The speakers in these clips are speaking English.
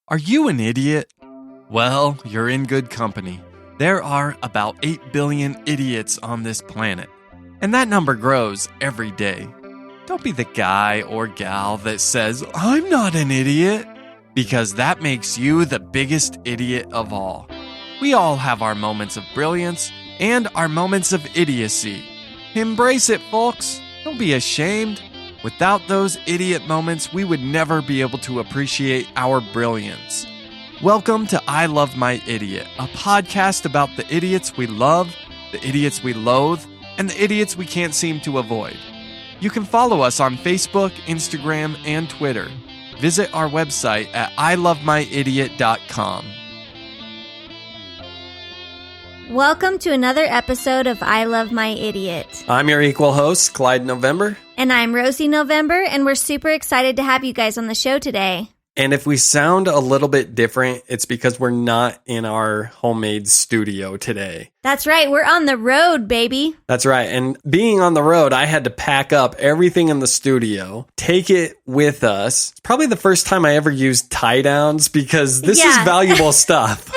Are you an idiot? Well, you're in good company. There are about 8 billion idiots on this planet, and that number grows every day. Don't be the guy or gal that says, "I'm not an idiot," because that makes you the biggest idiot of all. We all have our moments of brilliance and our moments of idiocy. Embrace it, folks. Don't be ashamed. Without those idiot moments, we would never be able to appreciate our brilliance. Welcome to I Love My Idiot, a podcast about the idiots we love, the idiots we loathe, and the idiots we can't seem to avoid. You can follow us on Facebook, Instagram, and Twitter. Visit our website at ilovemyidiot.com. Welcome to another episode of I Love My Idiot. I'm your equal host, Clyde November. And I'm Rosie November, and we're super excited to have you guys on the show today. And if we sound a little bit different, it's because we're not in our homemade studio today. That's right. We're on the road, baby. That's right. And being on the road, I had to pack up everything in the studio, take it with us. It's probably the first time I ever used tie downs because this is valuable stuff.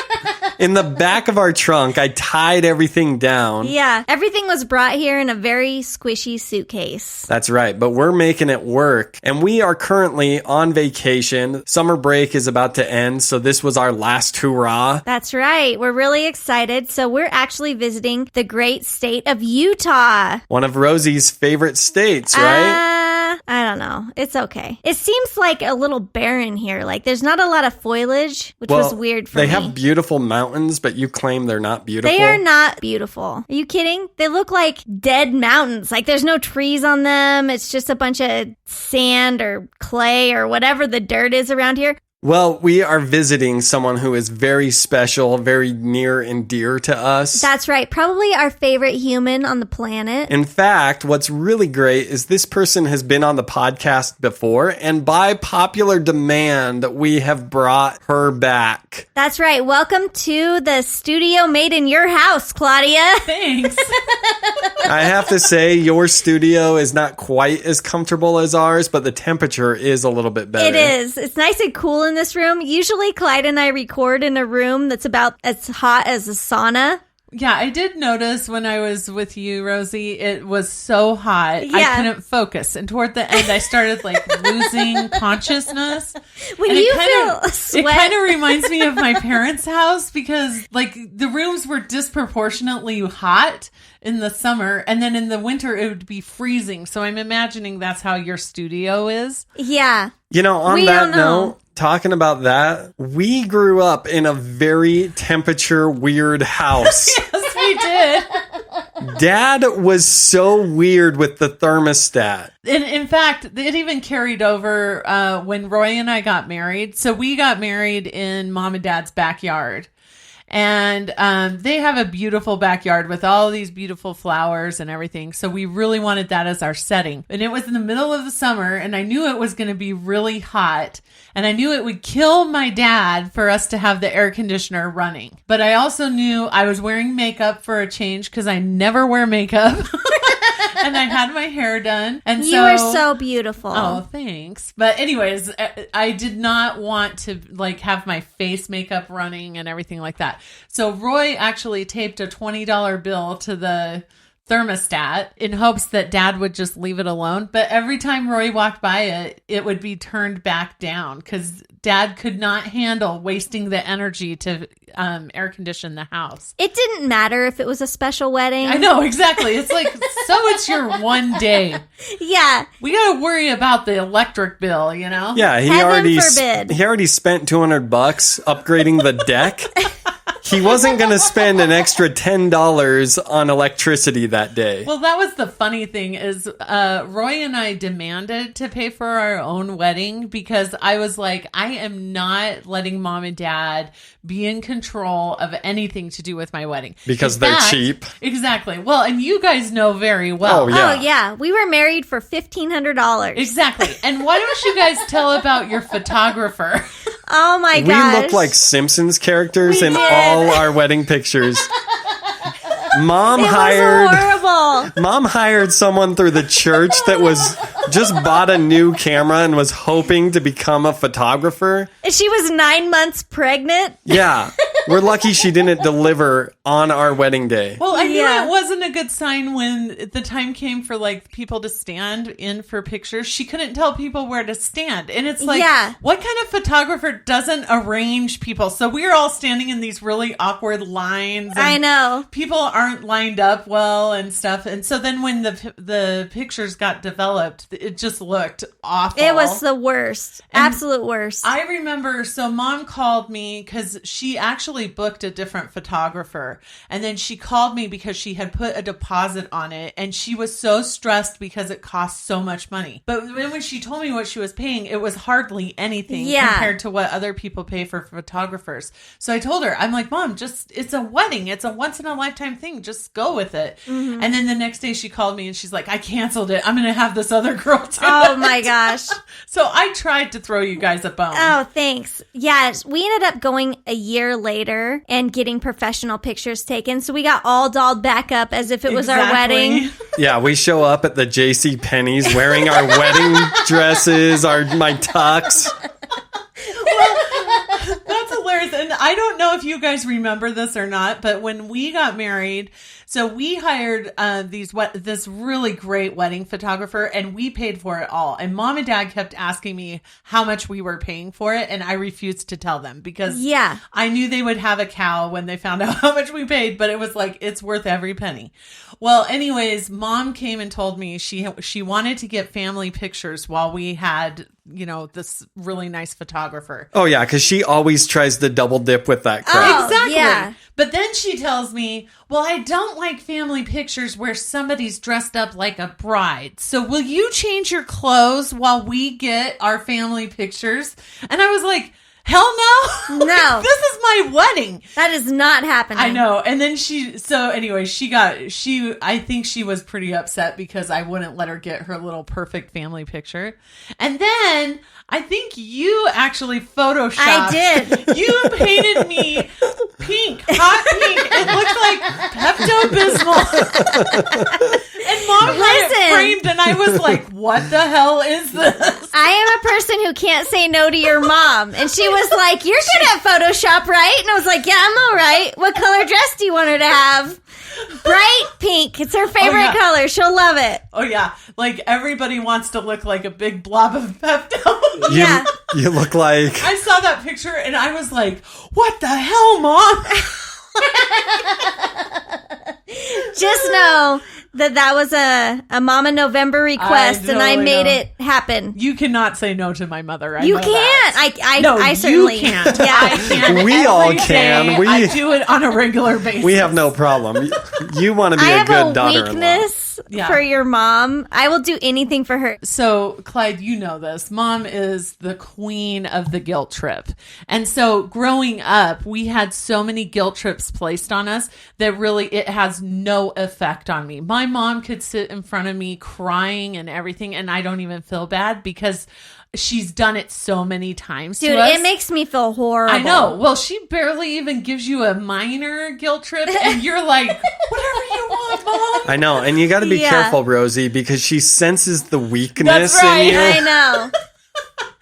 In the back of our trunk, I tied everything down. Yeah, everything was brought here in a very squishy suitcase. That's right, but we're making it work. And we are currently on vacation. Summer break is about to end, so this was our last hurrah. That's right. We're really excited. So we're actually visiting the great state of Utah. One of Rosie's favorite states, right? I don't know. It's okay. It seems like a little barren here. Like there's not a lot of foliage, which was weird for me. They have beautiful mountains, but you claim they're not beautiful. They are not beautiful. Are you kidding? They look like dead mountains. Like there's no trees on them. It's just a bunch of sand or clay or whatever the dirt is around here. Well, we are visiting someone who is very special, very near and dear to us. That's right. Probably our favorite human on the planet. In fact, what's really great is this person has been on the podcast before, and by popular demand, we have brought her back. That's right. Welcome to the studio made in your house, Claudia. Thanks. I have to say, your studio is not quite as comfortable as ours, but the temperature is a little bit better. It is. It's nice and cool in this room. Usually Clyde and I record in a room that's about as hot as a sauna. Yeah, I did notice when I was with you, Rosie, it was so hot. Yeah. I couldn't focus. And toward the end, I started losing consciousness. When you feel sweat. It kind of reminds me of my parents' house because the rooms were disproportionately hot in the summer. And then in the winter, it would be freezing. So I'm imagining that's how your studio is. Yeah. You know, on that note, talking about that, we grew up in a very temperature weird house. Yes, we did. Dad was so weird with the thermostat. In fact, it even carried over when Roy and I got married. So we got married in Mom and Dad's backyard. And they have a beautiful backyard with all these beautiful flowers and everything. So we really wanted that as our setting. And it was in the middle of the summer, and I knew it was going to be really hot. And I knew it would kill my dad for us to have the air conditioner running. But I also knew I was wearing makeup for a change because I never wear makeup. And I had my hair done. And you were so beautiful. Oh, thanks. But anyways, I did not want to have my face makeup running and everything like that. So Roy actually taped a $20 bill to the thermostat in hopes that Dad would just leave it alone. But every time Roy walked by it, it would be turned back down because Dad could not handle wasting the energy to air condition the house. It didn't matter if it was a special wedding. I know, exactly. It's it's your one day. Yeah. We got to worry about the electric bill, you know? Yeah, Heaven forbid. He already spent $200 upgrading the deck. He wasn't going to spend an extra $10 on electricity that day. Well, that was the funny thing is Roy and I demanded to pay for our own wedding because I was like, I am not letting Mom and Dad be in control of anything to do with my wedding. Because they're cheap. Exactly. Well, and you guys know very well. Oh, yeah. Oh, yeah. We were married for $1,500. Exactly. And why don't you guys tell about your photographer? Oh, my gosh. We look like Simpsons characters in all our wedding pictures. Mom It was horrible. Mom hired someone through the church that was just bought a new camera and was hoping to become a photographer. She was 9 months pregnant. Yeah. We're lucky she didn't deliver on our wedding day. Well, I knew Yeah. it wasn't a good sign when the time came for like people to stand in for pictures. She couldn't tell people where to stand. And it's like, Yeah. what kind of photographer doesn't arrange people? So we were all standing in these really awkward lines. I know. People aren't lined up well and stuff. And so then when the pictures got developed, it just looked awful. It was the worst. And Absolute worst. I remember, so Mom called me because she actually booked a different photographer. And then she called me because she had put a deposit on it. And she was so stressed because it cost so much money. But then when she told me what she was paying, it was hardly anything compared to what other people pay for photographers. So I told her, I'm like, Mom, it's a wedding. It's a once in a lifetime thing. Just go with it. Mm-hmm. And then the next day she called me and she's like, I canceled it. I'm going to have this other girl do Oh it. my gosh. So I tried to throw you guys a bone. Oh, thanks. Yeah, we ended up going a year later and getting professional pictures taken. So we got all dolled back up as if it was our wedding. Yeah, we show up at the J.C. Penney's wearing our wedding dresses, my tux. That's hilarious. And I don't know if you guys remember this or not, but when we got married, so we hired this really great wedding photographer and we paid for it all. And Mom and Dad kept asking me how much we were paying for it. And I refused to tell them because I knew they would have a cow when they found out how much we paid, but it was like, it's worth every penny. Well, anyways, Mom came and told me she wanted to get family pictures while we had, this really nice photographer. Oh, yeah, because she always tries to double dip with that crap. Oh, Exactly. yeah. But then she tells me, well, I don't like family pictures where somebody's dressed up like a bride. So will you change your clothes while we get our family pictures? And I was like, hell no. No. This is my wedding. That is not happening. I know. And then I think she was pretty upset because I wouldn't let her get her little perfect family picture. And then I think you actually photoshopped. I did. You painted me pink, hot pink. It looked like Pepto-Bismol. And Mom had it framed and I was like, what the hell is this? I am a person who can't say no to your mom. And she was like, you're good at Photoshop, right? And I was like, yeah, I'm all right. What color dress do you want her to have? Bright pink. It's her favorite color. She'll love it. Oh, yeah. Like everybody wants to look like a big blob of Pepto. You look like... I saw that picture and I was like, what the hell, Mom? Just know that was a Mama November request, and I made it happen. You cannot say no to my mother. You can't. I certainly you can't. Yeah. I can. We all can. I do it on a regular basis. We have no problem. You want to be a good daughter-in-law. I have a weakness for your mom. I will do anything for her. So, Clyde, you know this. Mom is the queen of the guilt trip. And so growing up, we had so many guilt trips placed on us that really it has no effect on me. My mom could sit in front of me crying and everything, and I don't even feel bad because she's done it so many times Dude, to us. it makes me feel horrible. I know. Well, she barely even gives you a minor guilt trip, and you're like, whatever you want, Mom. I know. And you got to be careful, Rosie, because she senses the weakness That's right. in you. I know.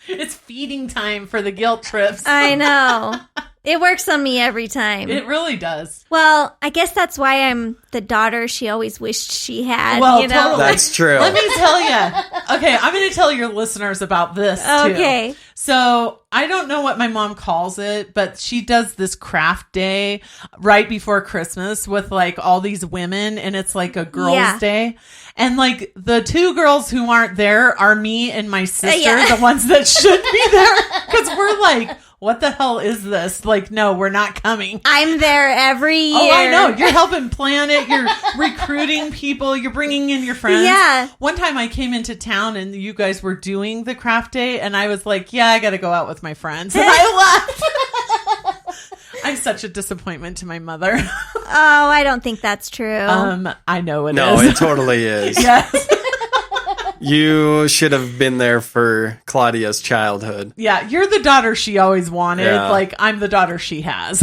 It's feeding time for the guilt trips. I know. It works on me every time. It really does. Well, I guess that's why I'm the daughter she always wished she had. Well, you know? totally. That's true. Let me tell you. Okay, I'm going to tell your listeners about this, too. Okay. So, I don't know what my mom calls it, but she does this craft day right before Christmas with, like, all these women, and it's like a girls' day. And, like, the two girls who aren't there are me and my sister, the ones that should be there. Because we're like, what the hell is this? Like, no, we're not coming. I'm there every year. Oh, I know. You're helping plan it. You're recruiting people. You're bringing in your friends. Yeah. One time I came into town and you guys were doing the craft day and I was like, yeah, I got to go out with my friends. And I left. I'm such a disappointment to my mother. Oh, I don't think that's true. I know it is. No, it totally is. Yes. You should have been there for Claudia's childhood. Yeah, you're the daughter she always wanted. Yeah. Like, I'm the daughter she has.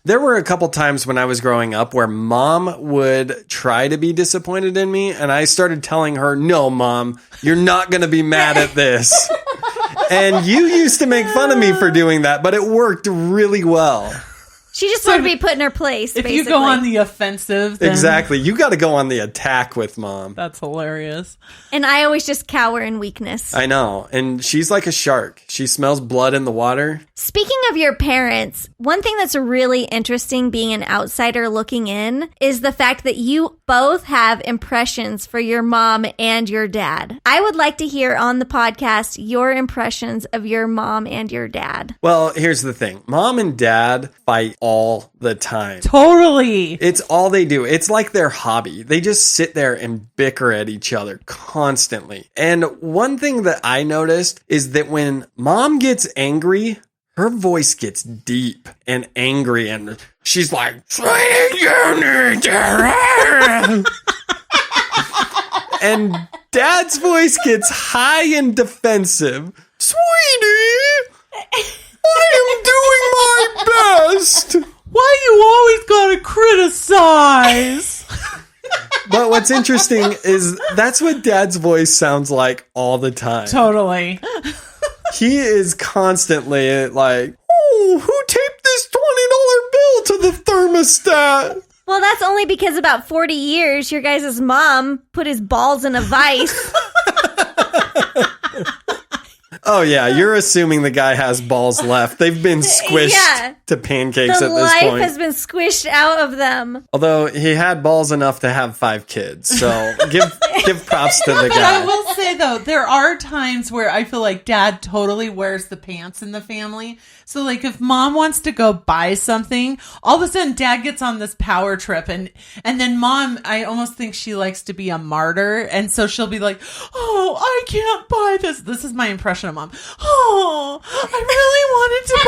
There were a couple times when I was growing up where mom would try to be disappointed in me, and I started telling her, no, mom, you're not going to be mad at this. And you used to make fun of me for doing that, but it worked really well. She just wanted to be put in her place, If basically. you go on the offensive, then Exactly. You got to go on the attack with mom. that's hilarious. And I always just cower in weakness. I know. And she's like a shark. She smells blood in the water. Speaking of your parents, one thing that's really interesting being an outsider looking in is the fact that you both have impressions for your mom and your dad. I would like to hear on the podcast your impressions of your mom and your dad. Well, here's the thing. Mom and dad fight all the time. Totally. It's all they do. It's like their hobby. They just sit there and bicker at each other constantly. And one thing that I noticed is that when mom gets angry, her voice gets deep and angry, and she's like, and dad's voice gets high and defensive. Sweetie, I am doing my best. Why you always gotta criticize? But what's interesting is that's what dad's voice sounds like all the time. Totally. He is constantly like, oh, who taped this $20 bill to the thermostat? Well, that's only because about 40 years, your guys' mom put his balls in a vice. Oh, yeah, you're assuming the guy has balls left. They've been squished to pancakes The at this life point. has been squished out of them. Although he had balls enough to have 5 kids. So give props to the But I guy. will say, though, there are times where I feel like dad totally wears the pants in the family. So, like, if mom wants to go buy something, all of a sudden dad gets on this power trip. And then mom, I almost think she likes to be a martyr. And so she'll be like, oh, I can't buy this. This is my impression of mom. Oh, I really wanted to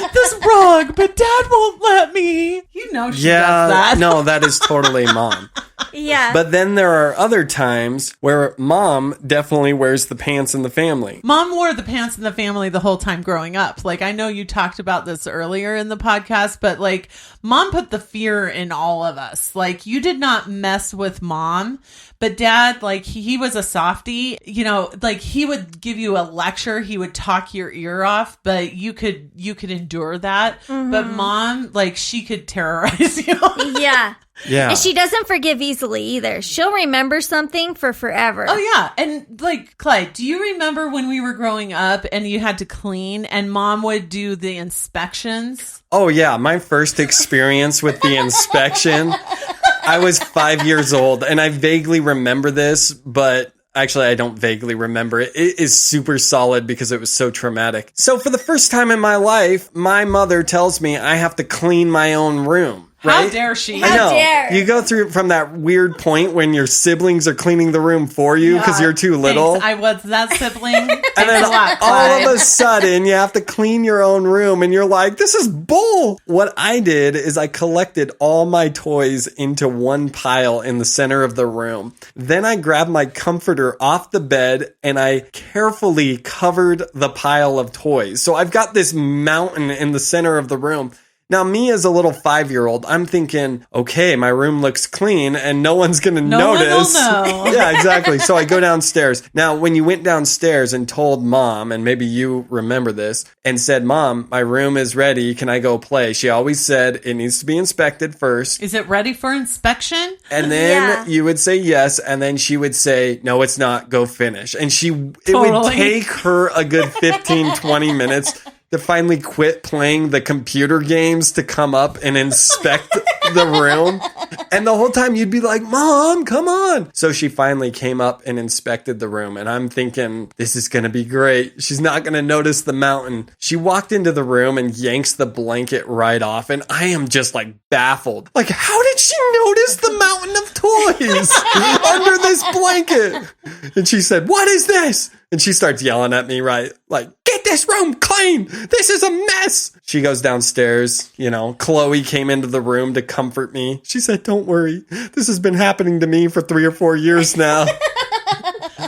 buy this rug, but dad won't let me. You know she does that. No, that is totally mom. Yeah. But then there are other times where mom definitely wears the pants in the family. Mom wore the pants in the family the whole time growing up. Like, I know you talked about this earlier in the podcast, but like, mom put the fear in all of us. Like, you did not mess with mom, but dad, like, he was a softie. You know, like, he would give you a lecture. He would talk your ear off, but you could endure that. Mm-hmm. But mom, like, she could terrorize you. Yeah. Yeah. And she doesn't forgive easily either. She'll remember something for forever. Oh, yeah. And like, Clyde, do you remember when we were growing up and you had to clean and mom would do the inspections? Oh, yeah. My first experience with the inspection, I was 5 years old, and I vaguely remember this, but actually, I don't vaguely remember it. It is super solid because it was so traumatic. So for the first time in my life, my mother tells me I have to clean my own room. Right? How dare she? I know. How dare. You go through from that weird point when your siblings are cleaning the room for you because you're too little. Thanks. I was that sibling. And then Thanks a lot, all Clyde. of a sudden, you have to clean your own room, and you're like, this is bull. What I did is I collected all my toys into one pile in the center of the room. Then I grabbed my comforter off the bed, and I carefully covered the pile of toys. So I've got this mountain in the center of the room. Now, me as a little 5-year-old, I'm thinking, okay, my room looks clean and no one's going to notice. No one will know. Yeah, exactly. So I go downstairs. Now, when you went downstairs and told mom, and maybe you remember this, and said, Mom, my room is ready. Can I go play? She always said it needs to be inspected first. Is it ready for inspection? And then Yeah. you would say yes, and then she would say, no, it's not. Go finish. And it would Totally. take her a good 15, 20 minutes to finally quit playing the computer games to come up and inspect the room. And the whole time you'd be like, Mom, come on. So she finally came up and inspected the room. And I'm thinking, this is going to be great. She's not going to notice the mountain. She walked into the room and yanks the blanket right off. And I am just like baffled. Like, how did she notice the mountain of toys under this blanket? And she said, what is this? And she starts yelling at me, right? Like, get this room clean. This is a mess. She goes downstairs. You know, Chloe came into the room to comfort me. She said, don't worry. This has been happening to me for 3 or 4 years now.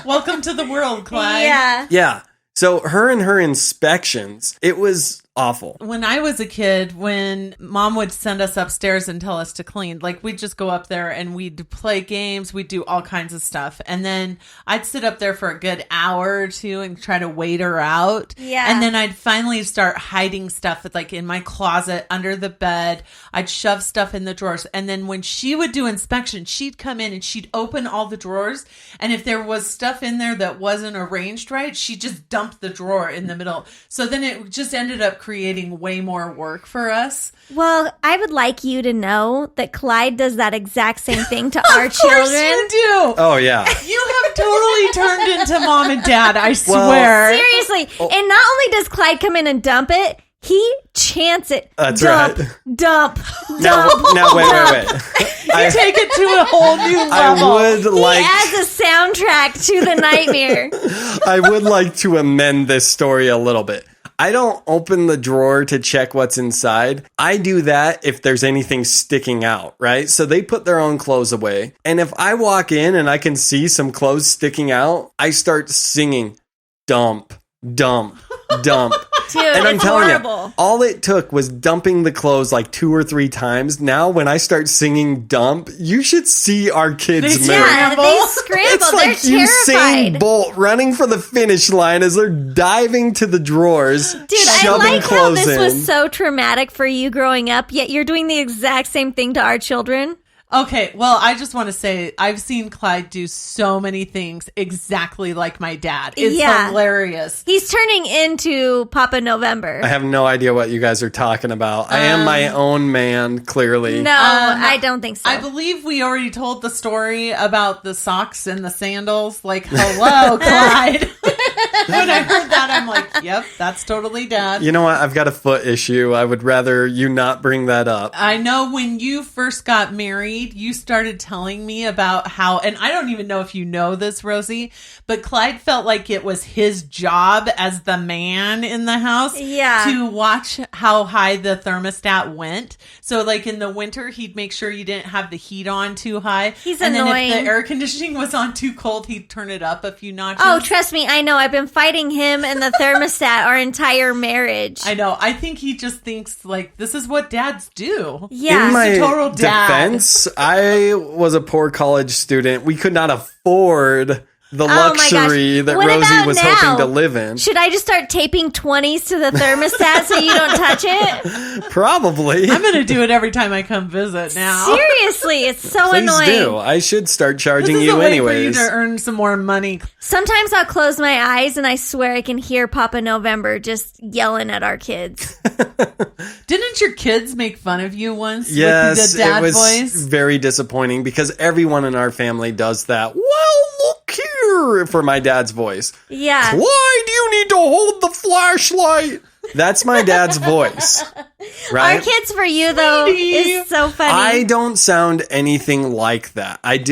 Welcome to the world, Clyde. Yeah. Yeah. So her and her inspections, it was awful. When I was a kid, when mom would send us upstairs and tell us to clean, like we'd just go up there and we'd play games. We'd do all kinds of stuff. And then I'd sit up there for a good hour or two and try to wait her out. Yeah. And then I'd finally start hiding stuff like in my closet, under the bed. I'd shove stuff in the drawers. And then when she would do inspection, she'd come in and she'd open all the drawers. And if there was stuff in there that wasn't arranged right, she just dumped the drawer in the middle. So then it just ended up creating way more work for us. Well, I would like you to know that Clyde does that exact same thing to our Of course children. you do. Oh, yeah. You have totally turned into mom and dad, I swear. Seriously. And not only does Clyde come in and dump it, he chants it. That's dump, right. Dump, Now, dump. wait. You take it to a whole new level. I would like... He adds a soundtrack to the nightmare. I would like to amend this story a little bit. I don't open the drawer to check what's inside. I do that if there's anything sticking out, right? So they put their own clothes away. And if I walk in and I can see some clothes sticking out, I start singing, dump, dump, dump. Dude, And I'm it's telling horrible. you, all it took was dumping the clothes like 2 or 3 times. Now, when I start singing dump, you should see our kids move. Yeah, they scramble. It's like They're Usain terrified. Bolt running for the finish line as they're diving to the drawers, Dude, I shoving like how clothes this in. was so traumatic for you growing up, yet you're doing the exact same thing to our children. Okay, well, I just want to say I've seen Clyde do so many things exactly like my dad. It's hilarious. He's turning into Papa November. I have no idea what you guys are talking about. I am my own man, clearly. No, I don't think so. I believe we already told the story about the socks and the sandals. Like, hello, Clyde. When I heard that, I'm like, yep, that's totally dad. You know what? I've got a foot issue. I would rather you not bring that up. I know when you first got married, you started telling me about how, and I don't even know if you know this, Rosie, but Clyde felt like it was his job as the man in the house to watch how high the thermostat went. So like in the winter, he'd make sure you didn't have the heat on too high. He's and annoying. then if the air conditioning was on too cold, he'd turn it up a few notches. Oh, trust me, I know. I've been fighting him and the thermostat our entire marriage. I know. I think he just thinks like this is what dads do. Yeah. In my He's a total dad. defense, I was a poor college student. We could not afford the my luxury gosh. that What Rosie about was now? hoping to live in. Should I just start taping 20s to the thermostat so you don't touch it? Probably. I'm going to do it every time I come visit now. Seriously, it's so Please annoying. do. I should start charging This is a you way anyways. for you to earn some more money. Sometimes I'll close my eyes and I swear I can hear Papa November just yelling at our kids. Didn't your kids make fun of you once Yes, with the dad it was voice? very disappointing because everyone in our family does that. Well, look here for my dad's voice. Yeah. Clyde, you need to hold the flashlight. That's my dad's voice, right? Our kids for you, though, is so funny. I don't sound anything like that. I've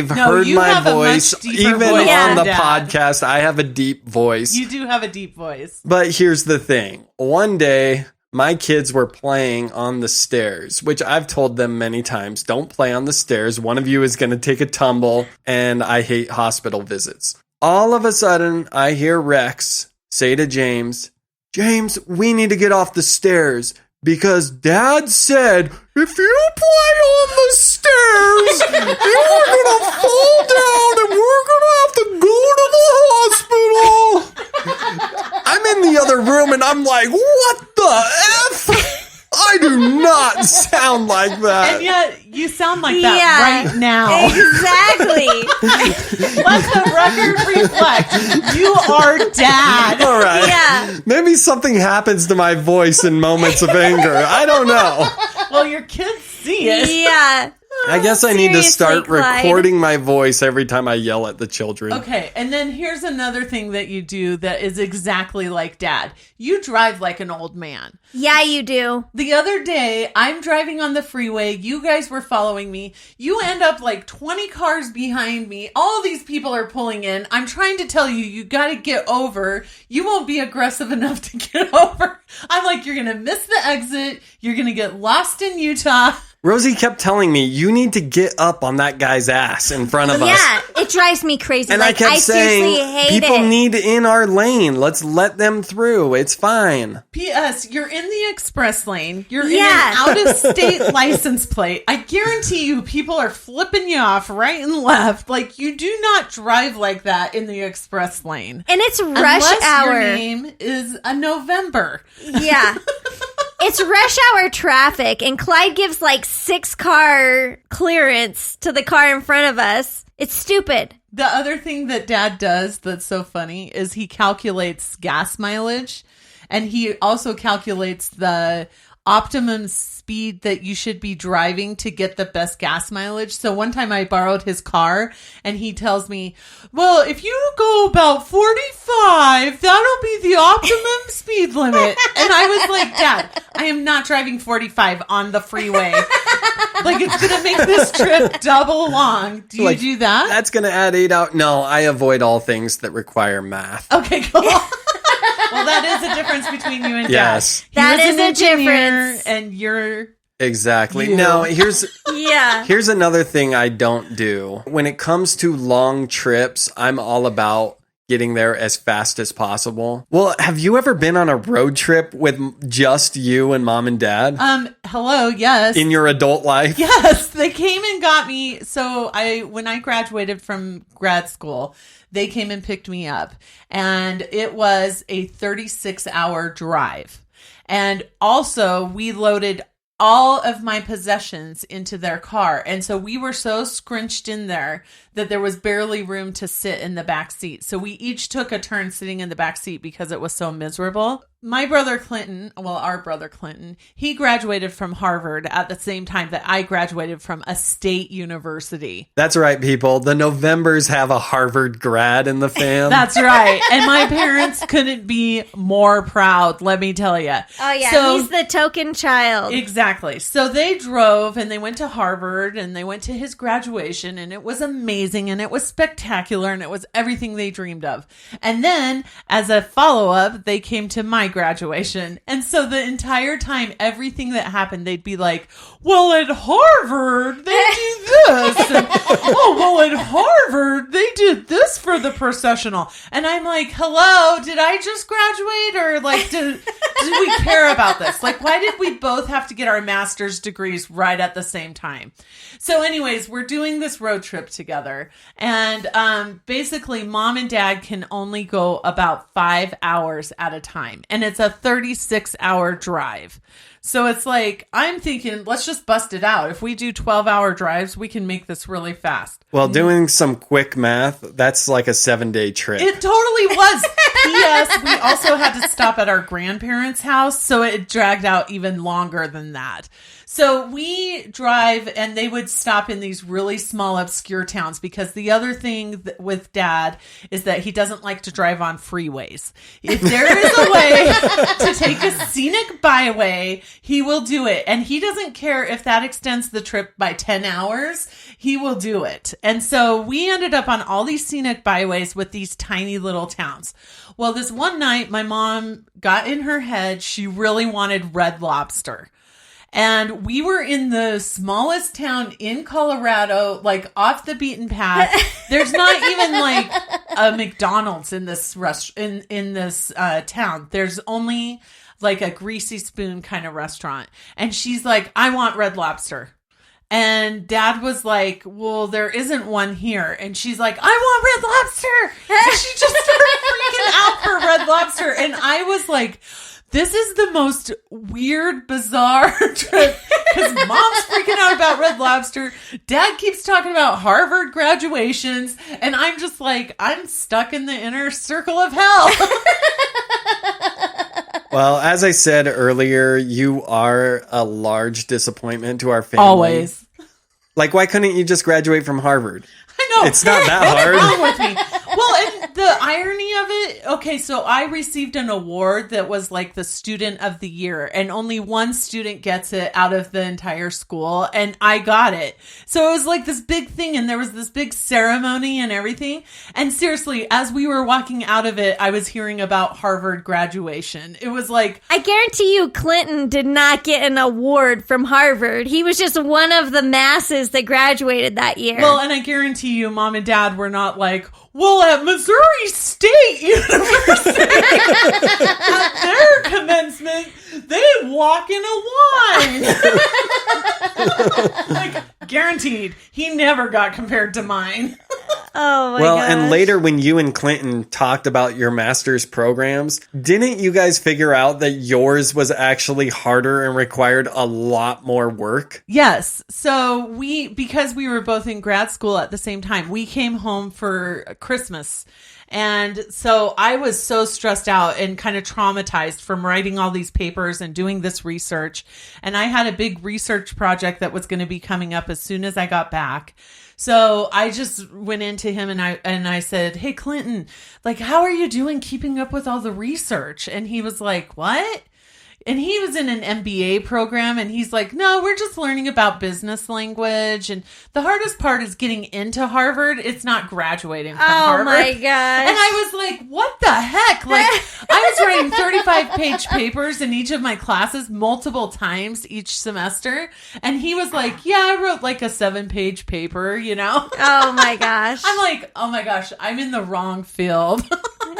No, heard you my have a much voice deeper even voice on than the Dad. podcast. I have a deep voice. You do have a deep voice. But here's the thing. One day, my kids were playing on the stairs, which I've told them many times, don't play on the stairs. One of you is going to take a tumble, and I hate hospital visits. All of a sudden, I hear Rex say to James, James, we need to get off the stairs because Dad said, if you play on the stairs, you're going to fall down and we're going to have to go to the hospital. I'm in the other room and I'm like, what the F? I do not sound like that. And yet, you sound like that right now. Exactly. Let the record reflect. You are dad. All right. Yeah. Maybe something happens to my voice in moments of anger. I don't know. Well, your kids see it. Yeah. I guess I need to Seriously, start Clyde. recording my voice every time I yell at the children. Okay, and then here's another thing that you do that is exactly like dad. You drive like an old man. Yeah, you do. The other day, I'm driving on the freeway. You guys were following me. You end up like 20 cars behind me. All these people are pulling in. I'm trying to tell you, you got to get over. You won't be aggressive enough to get over. I'm like, you're going to miss the exit. You're going to get lost in Utah. Rosie kept telling me, you need to get up on that guy's ass in front of us. Yeah, it drives me crazy. And like, I kept seriously saying, hate people it. need in our lane. Let's let them through. It's fine. P.S. You're in the express lane. You're in Yeah. an out-of-state license plate. I guarantee you people are flipping you off right and left. Like, you do not drive like that in the express lane. And it's rush Unless hour. your name is a November. Yeah. It's rush hour traffic, and Clyde gives like 6-car clearance to the car in front of us. It's stupid. The other thing that Dad does that's so funny is he calculates gas mileage, and he also calculates the optimum speed that you should be driving to get the best gas mileage. So one time I borrowed his car, and he tells me, well, if you go about 45, that'll be the optimum speed limit. And I was like, Dad, I am not driving 45 on the freeway. Like, it's going to make this trip double long. Do you do that? That's going to add 8 out. No, I avoid all things that require math. Okay, cool. Well, that is a difference between you and Yes. Dad. That He was is an a engineer, difference. and you're... Exactly. You. No, Yeah. here's another thing I don't do. When it comes to long trips, I'm all about getting there as fast as possible. Well, have you ever been on a road trip with just you and Mom and Dad Hello, yes. in your adult life? Yes, they came and got me. So when I graduated from grad school, they came and picked me up, and it was a 36-hour drive. And also, we loaded all of my possessions into their car. And so we were so scrunched in there that there was barely room to sit in the back seat. So we each took a turn sitting in the back seat because it was so miserable. My brother Clinton, well, our brother Clinton, he graduated from Harvard at the same time that I graduated from a state university. That's right, people. The Novembers have a Harvard grad in the fam. That's right. And my parents couldn't be more proud, let me tell you. Oh, yeah. So- He's the token child. Exactly. So they drove and they went to Harvard and they went to his graduation, and it was amazing and it was spectacular and it was everything they dreamed of. And then as a follow-up, they came to my graduation. And so the entire time, everything that happened, they'd be like, well, at Harvard, they do this. And, oh, well, at Harvard, they did this for the processional. And I'm like, hello, did I just graduate? Or like, did we care about this? Like, why did we both have to get our master's degrees right at the same time? So anyways, we're doing this road trip together. And basically, Mom and Dad can only go about 5 hours at a time. And it's a 36-hour drive. So it's like, I'm thinking, let's just bust it out. If we do 12-hour drives, we can make this really fast. Well, doing some quick math, that's like a 7-day trip. It totally was. P.S. We also had to stop at our grandparents' house, so it dragged out even longer than that. So we drive, and they would stop in these really small, obscure towns, because the other thing with Dad is that he doesn't like to drive on freeways. If there is a way to take a scenic byway, he will do it. And he doesn't care if that extends the trip by 10 hours, he will do it. And so we ended up on all these scenic byways with these tiny little towns. Well, this one night, my mom got in her head, she really wanted Red Lobster. And we were in the smallest town in Colorado, like off the beaten path. There's not even like a McDonald's in this in this town. There's only like a Greasy Spoon kind of restaurant. And she's like, I want Red Lobster. And Dad was like, well, there isn't one here. And she's like, I want Red Lobster. And she just started freaking out for Red Lobster. And I was like, this is the most weird, bizarre trip, because Mom's freaking out about Red Lobster. Dad keeps talking about Harvard graduations. And I'm just like, I'm stuck in the inner circle of hell. Well, as I said earlier, you are a large disappointment to our family. Always. Like, why couldn't you just graduate from Harvard? I know. It's not that What's hard. wrong with me? Well, and the the irony of it, okay, so I received an award that was like the student of the year, and only one student gets it out of the entire school, and I got it. So it was like this big thing, and there was this big ceremony and everything. And seriously, as we were walking out of it, I was hearing about Harvard graduation. It was like, I guarantee you Clinton did not get an award from Harvard. He was just one of the masses that graduated that year. well, and I guarantee you Mom and Dad were not like, well, at Missouri State University, at their commencement, they walk in a line. Like, guaranteed, he never got compared to mine. oh my Well, gosh. and later when you and Clinton talked about your master's programs, didn't you guys figure out that yours was actually harder and required a lot more work? Yes. So because we were both in grad school at the same time, we came home for Christmas. And so I was so stressed out and kind of traumatized from writing all these papers and doing this research. And I had a big research project that was going to be coming up as soon as I got back. So I just went into him and I said, hey, Clinton, like, how are you doing keeping up with all the research? And he was like, what? And he was in an MBA program, and he's like, no, we're just learning about business language. And the hardest part is getting into Harvard. It's not graduating from Harvard. Oh my gosh. And I was like, what the heck? Like, I was writing 35-page papers in each of my classes multiple times each semester. And he was like, yeah, I wrote like a 7-page paper, you know? Oh my gosh. I'm like, oh my gosh, I'm in the wrong field.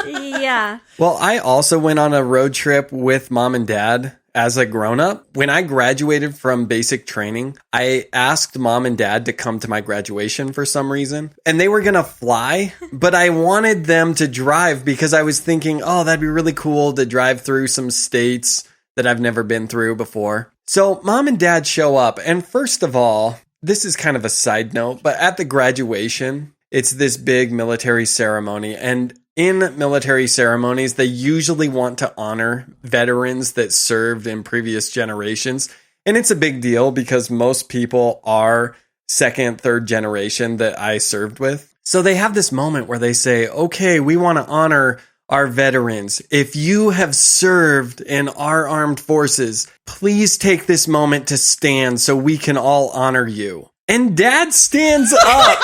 Yeah. Well, I also went on a road trip with Mom and Dad as a grown-up. When I graduated from basic training, I asked Mom and Dad to come to my graduation for some reason. And they were going to fly, but I wanted them to drive because I was thinking, oh, that'd be really cool to drive through some states that I've never been through before. So Mom and Dad show up. And first of all, this is kind of a side note, but at the graduation, it's this big military ceremony. And in military ceremonies, they usually want to honor veterans that served in previous generations. And it's a big deal because most people are second, third generation that I served with. So they have this moment where they say, okay, we want to honor our veterans. If you have served in our armed forces, please take this moment to stand so we can all honor you. And Dad stands up.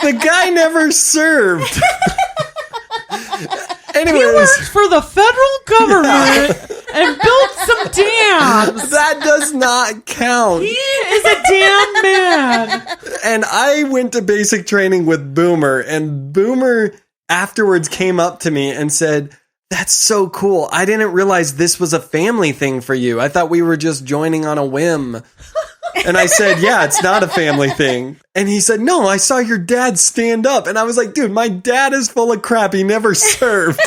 The guy never served. Anyways, He worked for the federal government and built some dams. that does not count. He is a damn man. And I went to basic training with Boomer, and Boomer afterwards came up to me and said, that's so cool. I didn't realize this was a family thing for you. I thought we were just joining on a whim. And I said, yeah, it's not a family thing. And he said, no, I saw your dad stand up. And I was like, dude, my dad is full of crap. He never served.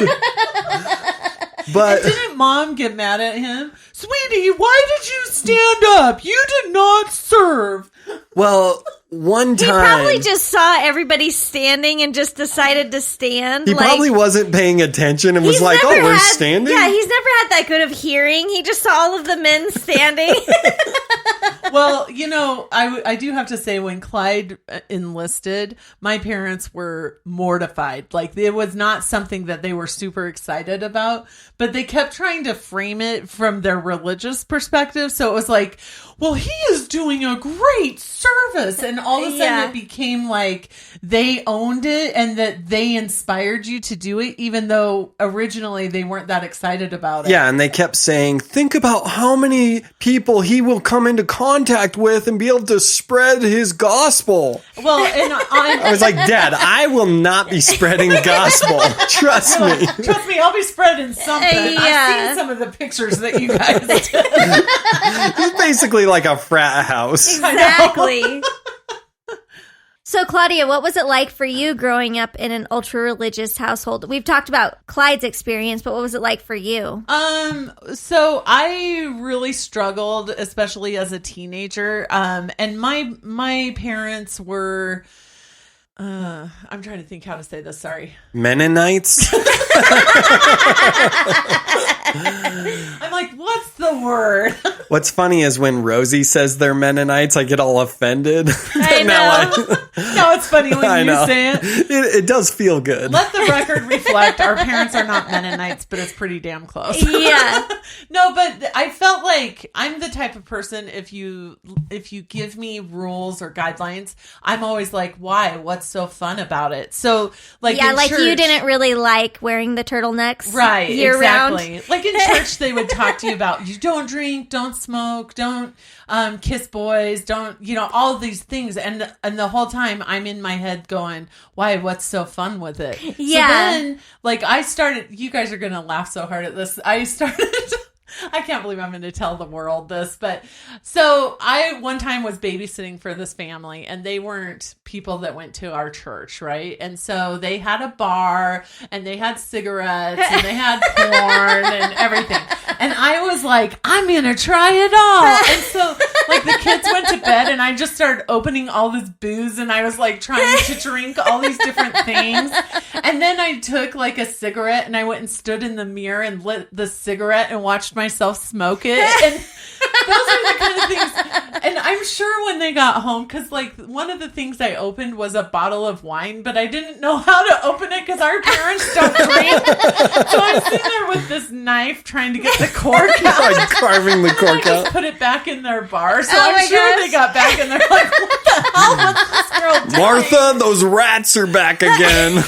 But didn't Mom get mad at him? Sweetie, why did you stand up? You did not serve. well, one He time probably just saw everybody standing and just decided to stand. he probably wasn't paying attention and was He's like, oh, never we're had- standing? Yeah, he's never had that good of hearing. He just saw all of the men standing. Well, you know, I do have to say, when Clyde enlisted, my parents were mortified. Like, it was not something that they were super excited about, but they kept trying to frame it from their religious perspective. So it was like, well, he is doing a great service. And all of a sudden Yeah. it became like they owned it and that they inspired you to do it, even though originally they weren't that excited about it. Yeah, and they kept saying, think about how many people he will come into contact with and be able to spread his gospel. Well, and I was like, Dad, I will not be spreading gospel. Trust me. trust me, I'll be spreading something. Yeah. I've seen some of the pictures that you guys did. It's basically like a frat house. Exactly. So, Claudia, what was it like for you growing up in an ultra-religious household? We've talked about Clyde's experience, but what was it like for you? So I really struggled, especially as a teenager. And my parents were, I'm trying to think how to say this. Sorry. Mennonites? I'm like, what's the word? What's funny is when Rosie says they're Mennonites, I get all offended. I know. No, it's funny when I you know. say it. It does feel good. Let the record reflect our parents are not Mennonites, but it's pretty damn close. Yeah. No, but I felt like I'm the type of person, if you give me rules or guidelines, I'm always like, why? What's so fun about it? So like Yeah, in like you church- didn't really like wearing the turtlenecks Right, year exactly. round. Like in church, they would talk to you about you don't drink, don't smoke, don't kiss boys, don't, all of these things. And the whole time I'm in my head going, why, what's so fun with it? Yeah. So then, like, I started, you guys are going to laugh so hard at this. I can't believe I'm going to tell the world this, but so I one time was babysitting for this family and they weren't people that went to our church, right? And so they had a bar and they had cigarettes and they had porn and everything. And I was like, I'm going to try it all. And so like the kids went to bed and I just started opening all this booze and I was like trying to drink all these different things. And then I took like a cigarette and I went and stood in the mirror and lit the cigarette and watched myself smoke it. And those are the kind of things. And I'm sure when they got home, because like one of the things I opened was a bottle of wine, but I didn't know how to open it because our parents don't drink. So I'm sitting there with this knife trying to get the cork out. Like carving the And cork I just out. put it back in their bar. So Oh my I'm sure gosh. they got back and they're like, what the hell was this girl doing? Martha, those rats are back again,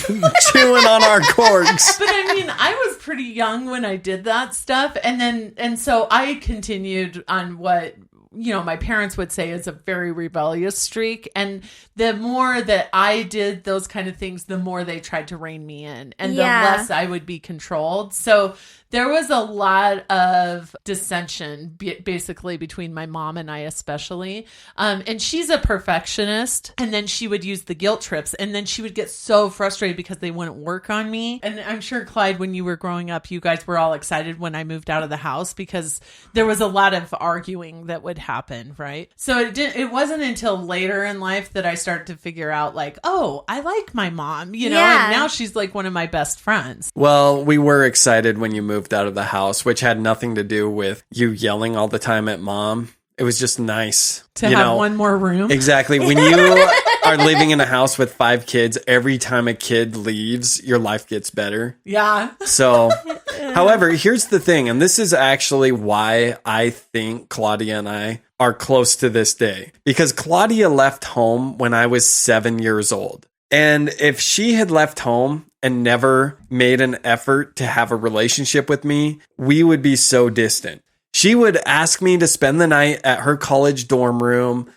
chewing on our corks. But I mean, I was pretty young when I did that stuff. And so I continued on what, my parents would say is a very rebellious streak. And the more that I did those kind of things, the more they tried to rein me in and Yeah. the less I would be controlled. So there was a lot of dissension basically between my mom and I, especially. And she's a perfectionist. And then she would use the guilt trips. And then she would get so frustrated because they wouldn't work on me. And I'm sure, Clyde, when you were growing up, you guys were all excited when I moved out of the house because there was a lot of arguing that would happen, right? So it wasn't until later in life that I started to figure out like, oh, I like my mom, Yeah. and now she's like one of my best friends. Well, we were excited when you moved out of the house, which had nothing to do with you yelling all the time at mom. It was just nice To have one more room. Exactly. When you are living in a house with 5 kids, every time a kid leaves, your life gets better. Yeah. So, however, here's the thing, and this is actually why I think Claudia and I are close to this day. Because Claudia left home when I was 7 years old. And if she had left home and never made an effort to have a relationship with me, we would be so distant. She would ask me to spend the night at her college dorm room.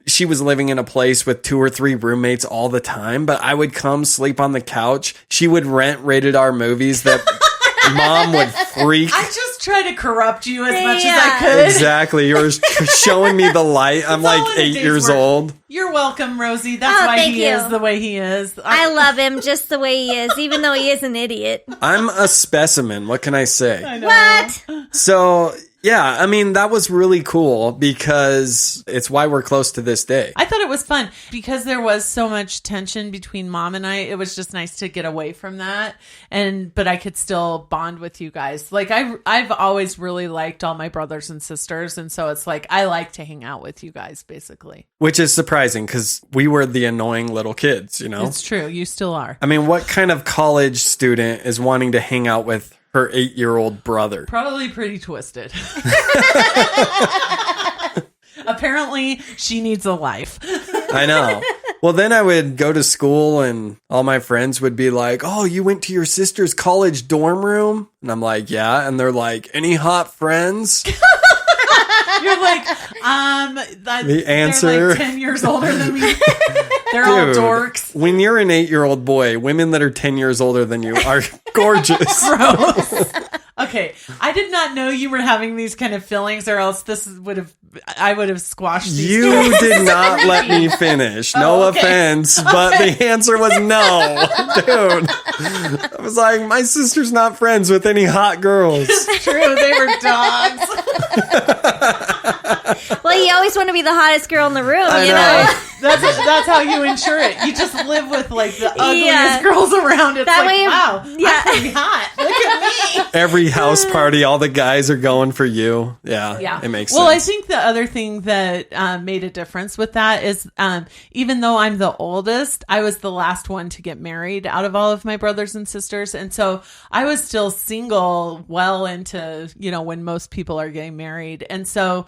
She was living in a place with 2 or 3 roommates all the time, but I would come sleep on the couch. She would rent rated R movies that mom would freak. I just try to corrupt you as much as Yeah. I could. Exactly. You were showing me the light. I'm It's all like in a 8 day's years work. old. You're welcome, Rosie. That's Oh, why thank he you. is the way he is. I love him just the way he is, even though he is an idiot. I'm a specimen. What can I say? I know. What? So, yeah, I mean, that was really cool because it's why we're close to this day. I thought it was fun because there was so much tension between mom and I. It was just nice to get away from that, but I could still bond with you guys. Like I've always really liked all my brothers and sisters, and so it's like I like to hang out with you guys, basically. Which is surprising because we were the annoying little kids, It's true. You still are. I mean, what kind of college student is wanting to hang out with her 8-year-old brother? Probably pretty twisted. Apparently, she needs a life. I know. Well, then I would go to school and all my friends would be like, oh, you went to your sister's college dorm room? And I'm like, yeah. And they're like, any hot friends? You're like, The answer- They're like 10 years older than me. They're all Dude, dorks. when you're an 8-year-old boy, women that are 10 years older than you are gorgeous. Gross. Okay, I did not know you were having these kind of feelings, or else I would have squashed these. You did not let me finish. No Oh, okay. offense, but the answer was no. Dude, I was like, my sister's not friends with any hot girls. True, they were dogs. Well, Well, you always want to be the hottest girl in the room, I you know. know? That's how you ensure it. You just live with like the ugliest girls around. It's That like, way- wow, yeah. I'm pretty hot. Look at me. Every house party, all the guys are going for you. Yeah. It makes Well, I sense. think the other thing that made a difference with that is even though I'm the oldest, I was the last one to get married out of all of my brothers and sisters. And so I was still single well into, when most people are getting married. And so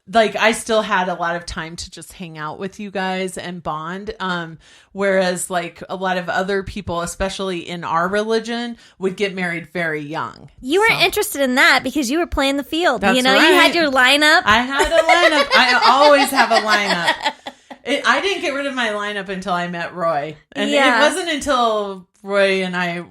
like I still had a lot of time to just hang out with you guys and bond. Whereas like a lot of other people, especially in our religion, would get married very young. You weren't interested in that because you were playing the field. That's You right. had your lineup. I had a lineup. I always have a lineup. I didn't get rid of my lineup until I met Roy. And it wasn't until Roy and I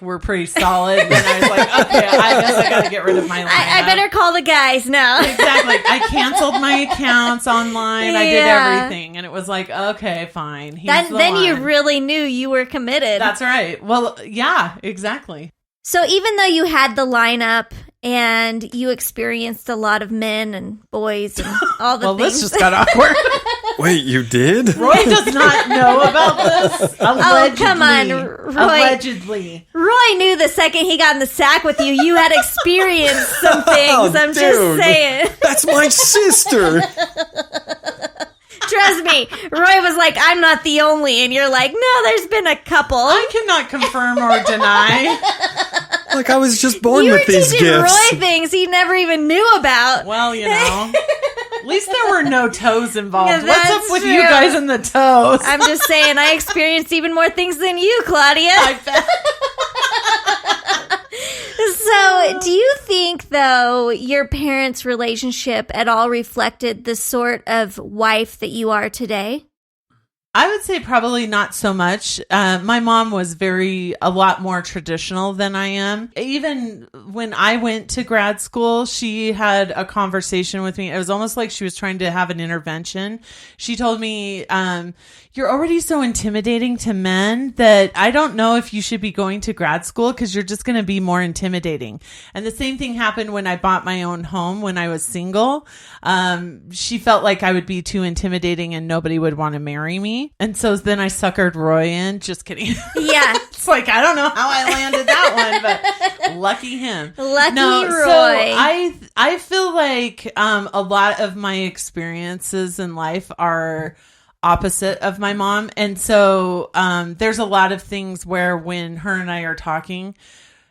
were pretty solid. And I was like, okay, I guess I got to get rid of my lineup. I better call the guys now. Exactly. I canceled my accounts online. I did everything. And it was like, okay, fine. Then you really knew you were committed. That's right. Well, yeah, exactly. So even though you had the lineup and you experienced a lot of men and boys and all the Well, things. this just got awkward. Wait, you did? Roy does not know about this. Allegedly. Oh, come on, Roy. Allegedly. Roy knew the second he got in the sack with you, you had experienced some things. I'm dude. just saying. That's my sister. Trust me. Roy was like, I'm not the only. And you're like, no, there's been a couple. I cannot confirm or deny. Like I was just born You were with these teaching gifts. Roy things he never even knew about. Well, at least there were no toes involved. Yeah, What's up that's with true. you guys and the toes? I'm just saying, I experienced even more things than you, Claudia. I bet. So, do you think, though, your parents' relationship at all reflected the sort of wife that you are today? I would say probably not so much. My mom was a lot more traditional than I am. Even when I went to grad school, she had a conversation with me. It was almost like she was trying to have an intervention. She told me, you're already so intimidating to men that I don't know if you should be going to grad school because you're just going to be more intimidating. And the same thing happened when I bought my own home when I was single. She felt like I would be too intimidating and nobody would want to marry me. And so then I suckered Roy in. Just kidding. Yeah. It's like, I don't know how I landed that one, but lucky him. Lucky Roy. So I feel like a lot of my experiences in life are opposite of my mom. And so there's a lot of things where when her and I are talking,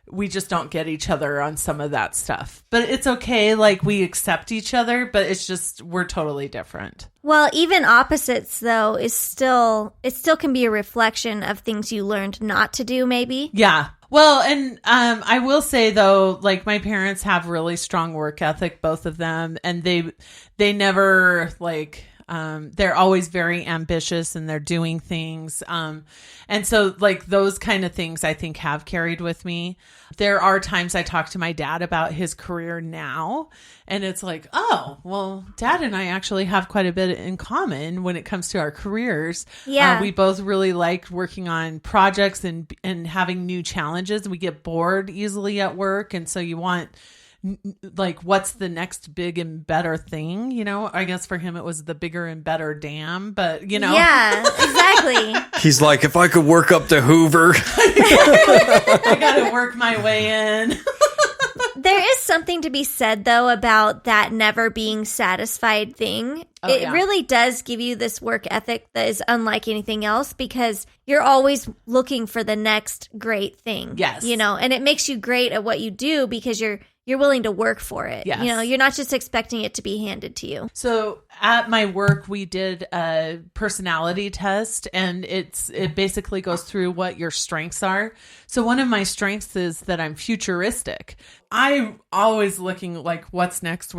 we just don't get each other on some of that stuff. But it's okay. Like we accept each other, but it's just we're totally different. Well, even opposites, though, it still can be a reflection of things you learned not to do, maybe. Yeah. Well, and I will say, though, like my parents have really strong work ethic, both of them. And they never like... they're always very ambitious and they're doing things. And so like those kind of things I think have carried with me. There are times I talk to my dad about his career now and it's like, oh, well, Dad and I actually have quite a bit in common when it comes to our careers. Yeah. We both really like working on projects and having new challenges. We get bored easily at work. And so you want like what's the next big and better thing, I guess for him it was the bigger and better dam, but yeah, exactly. He's like, if I could work up to Hoover. I gotta work my way in. There is something to be said, though, about that never being satisfied thing. It really does give you this work ethic that is unlike anything else because you're always looking for the next great thing. Yes. And it makes you great at what you do because you're willing to work for it. Yes. You're not just expecting it to be handed to you. So at my work, we did a personality test and it basically goes through what your strengths are. So one of my strengths is that I'm futuristic. I'm always looking like what's next.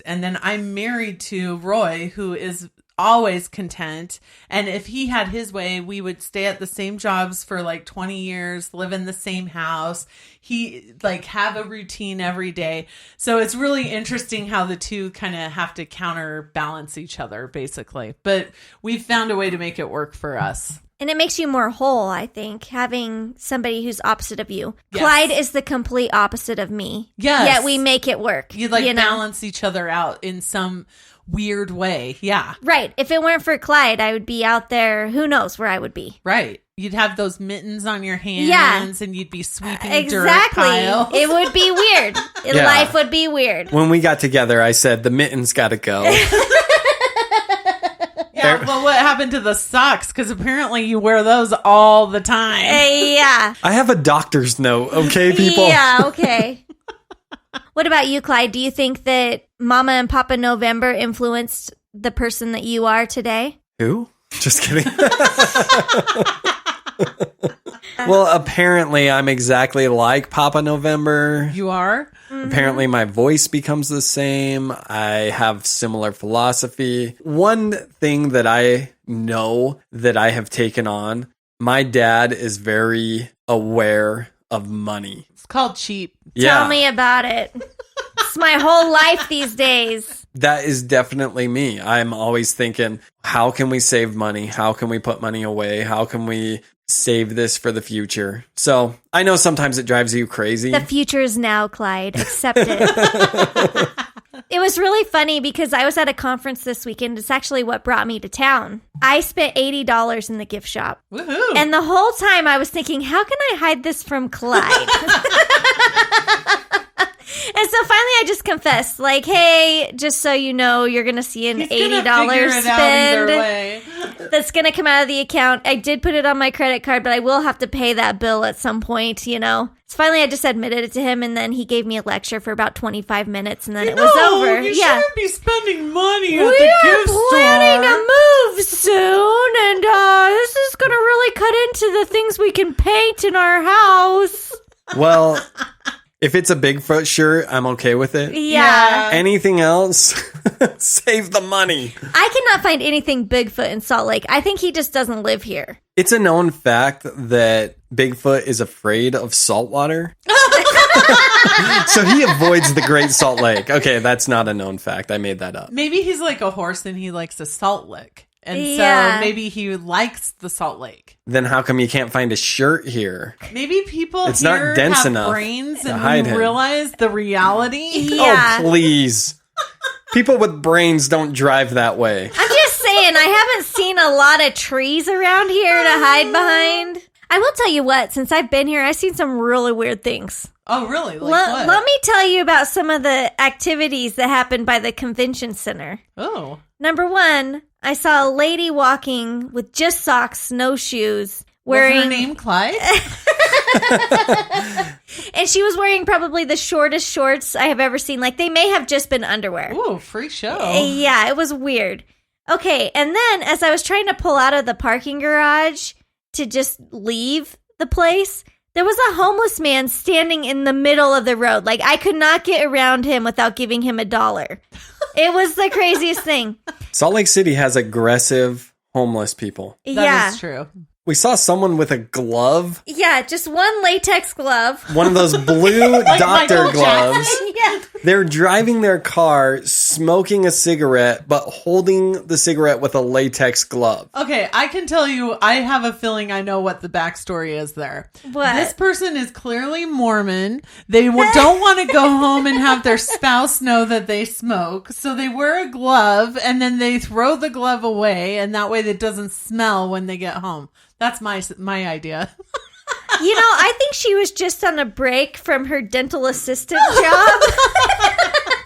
And then I'm married to Roy, who is always content. And if he had his way, we would stay at the same jobs for like 20 years, live in the same house. He like have a routine every day. So it's really interesting how the two kind of have to counterbalance each other basically. But we've found a way to make it work for us. And it makes you more whole, I think, having somebody who's opposite of you. Yes. Clyde is the complete opposite of me. Yes. Yet we make it work. You balance each other out in some weird way. Yeah. Right. If it weren't for Clyde, I would be out there. Who knows where I would be. Right. You'd have those mittens on your hands and you'd be sweeping dirt Exactly. piles. It would be weird. Yeah. Life would be weird. When we got together, I said, the mittens got to go. Yeah, well, what happened to the socks? Because apparently you wear those all the time. Yeah. I have a doctor's note, okay, people? Yeah, okay. What about you, Clyde? Do you think that Mama and Papa November influenced the person that you are today? Who? Just kidding. Well, apparently I'm exactly like Papa November. You are? Apparently my voice becomes the same. I have similar philosophy. One thing that I know that I have taken on, my dad is very aware of money. It's called cheap. Tell me about it. It's my whole life these days. That is definitely me. I'm always thinking, how can we save money? How can we put money away? How can we save this for the future? So I know sometimes it drives you crazy. The future is now, Clyde. Accept it. It was really funny because I was at a conference this weekend. It's actually what brought me to town. I spent $80 in the gift shop. Woohoo. And the whole time I was thinking, how can I hide this from Clyde? And so finally I just confessed, like, hey, just so you know, you're going to see an $80 spend that's going to come out of the account. I did put it on my credit card, but I will have to pay that bill at some point, you know. So finally I just admitted it to him, and then he gave me a lecture for about 25 minutes, and then it was over. You yeah. shouldn't be spending money at We the are gift store. planning a move soon, and this is going to really cut into the things we can paint in our house. Well, if it's a Bigfoot shirt, I'm okay with it. Yeah. Anything else, save the money. I cannot find anything Bigfoot in Salt Lake. I think he just doesn't live here. It's a known fact that Bigfoot is afraid of salt water. So he avoids the Great Salt Lake. Okay, that's not a known fact. I made that up. Maybe he's like a horse and he likes a salt lick. And Yeah. so maybe he likes the Salt Lake. Then how come you can't find a shirt here? Maybe people It's not here dense have enough brains to and hide we him. realize the reality. Yeah. Oh, please. People with brains don't drive that way. I'm just saying, I haven't seen a lot of trees around here to hide behind. I will tell you what, since I've been here, I've seen some really weird things. Oh, really? Like what? Let me tell you about some of the activities that happened by the convention center. Oh. Number one, I saw a lady walking with just socks, no shoes, wearing. Was her name Clyde? And she was wearing probably the shortest shorts I have ever seen. Like, they may have just been underwear. Ooh, free show. Yeah, it was weird. Okay, and then as I was trying to pull out of the parking garage to just leave the place, there was a homeless man standing in the middle of the road. Like, I could not get around him without giving him $1. It was the craziest thing. Salt Lake City has aggressive homeless people. That is true. We saw someone with a glove, Yeah, just one latex glove. one of those blue doctor Michael gloves. Yeah. They're driving their car, smoking a cigarette, but holding the cigarette with a latex glove. Okay, I can tell you, I have a feeling I know what the backstory is there. What? This person is clearly Mormon. They don't want to go home and have their spouse know that they smoke, so they wear a glove and then they throw the glove away, and that way it doesn't smell when they get home. That's my idea. You know, I think she was just on a break from her dental assistant job.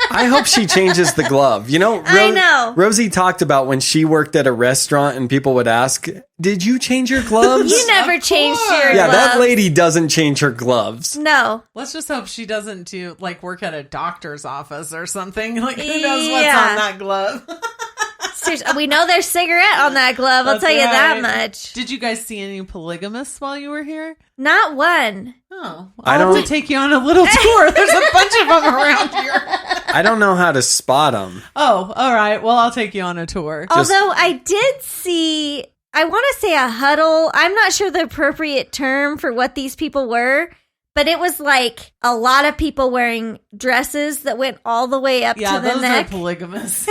I hope she changes the glove. You know, I know. Rosie talked about when she worked at a restaurant and people would ask, "Did you change your gloves?" You never changed your Yeah, that gloves. lady doesn't change her gloves. No. Let's just hope she doesn't work at a doctor's office or something. Like, who knows what's Yeah. on that glove? Seriously, we know there's cigarette on that glove. I'll That's tell you that right. much. Did you guys see any polygamists while you were here? Not one. Oh, I I'll have don't- to take you on a little tour. There's a bunch of them around here. I don't know how to spot them. Oh, all right. Well, I'll take you on a tour. Although I did see, I want to say a huddle. I'm not sure the appropriate term for what these people were, but it was like a lot of people wearing dresses that went all the way up Yeah, to the those neck. are polygamists.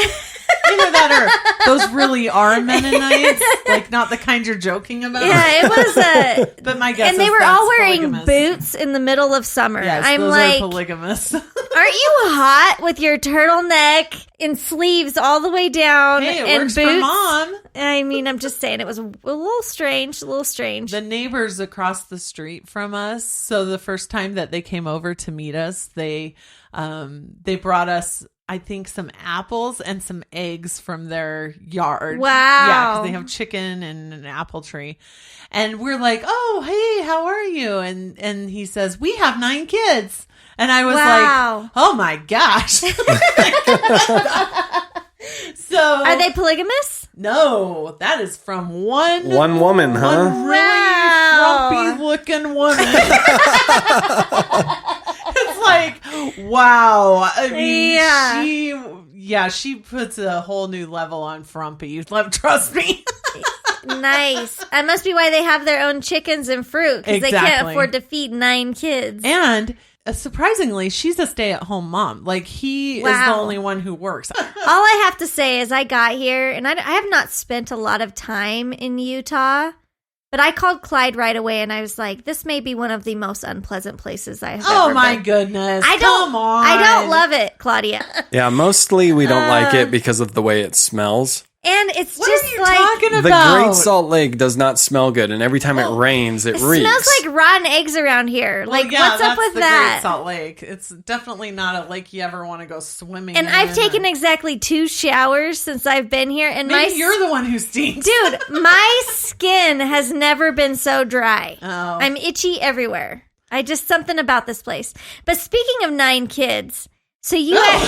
Either that or those really are Mennonites, like not the kind you're joking about. Yeah, it was But my guess and they is were that's all wearing polygamous. boots in the middle of summer. Yes, I'm those like, are polygamists. Aren't you hot with your turtleneck and sleeves all the way down Hey, it and works boots? for Mom. I mean, I'm just saying it was a little strange, The neighbors across the street from us. So the first time that they came over to meet us, they brought us, I think, some apples and some eggs from their yard. Wow. Yeah, because they have chicken and an apple tree. And we're like, oh, hey, how are you? And he says, we have 9 kids. And I was like, oh my gosh. So Are they polygamous? No, that is from one woman, huh? One really frumpy looking woman. It's like, wow. I mean, she puts a whole new level on frumpy. Trust me. Nice. That must be why they have their own chickens and fruit, because they can't Exactly. afford to feed 9 kids. And surprisingly, she's a stay-at-home mom. Like, he is the only one who works. All I have to say is I got here, and I have not spent a lot of time in Utah, but I called Clyde right away, and I was like, this may be one of the most unpleasant places I have ever been. Oh, my goodness. Come on. I don't love it, Claudia. Yeah, mostly we don't like it because of the way it smells. And it's What just are you like... talking The about? Great Salt Lake does not smell good, and every time it rains, it It reeks. smells like rotten eggs around here. Well, Like, yeah, what's up that's with the that? Great Salt Lake. It's definitely not a lake you ever want to go swimming And in. I've taken exactly 2 showers since I've been here, and Maybe you're the one who stinks. dude, my skin has never been so dry. Oh. I'm itchy everywhere. Something about this place. But speaking of 9 kids, so you Wow,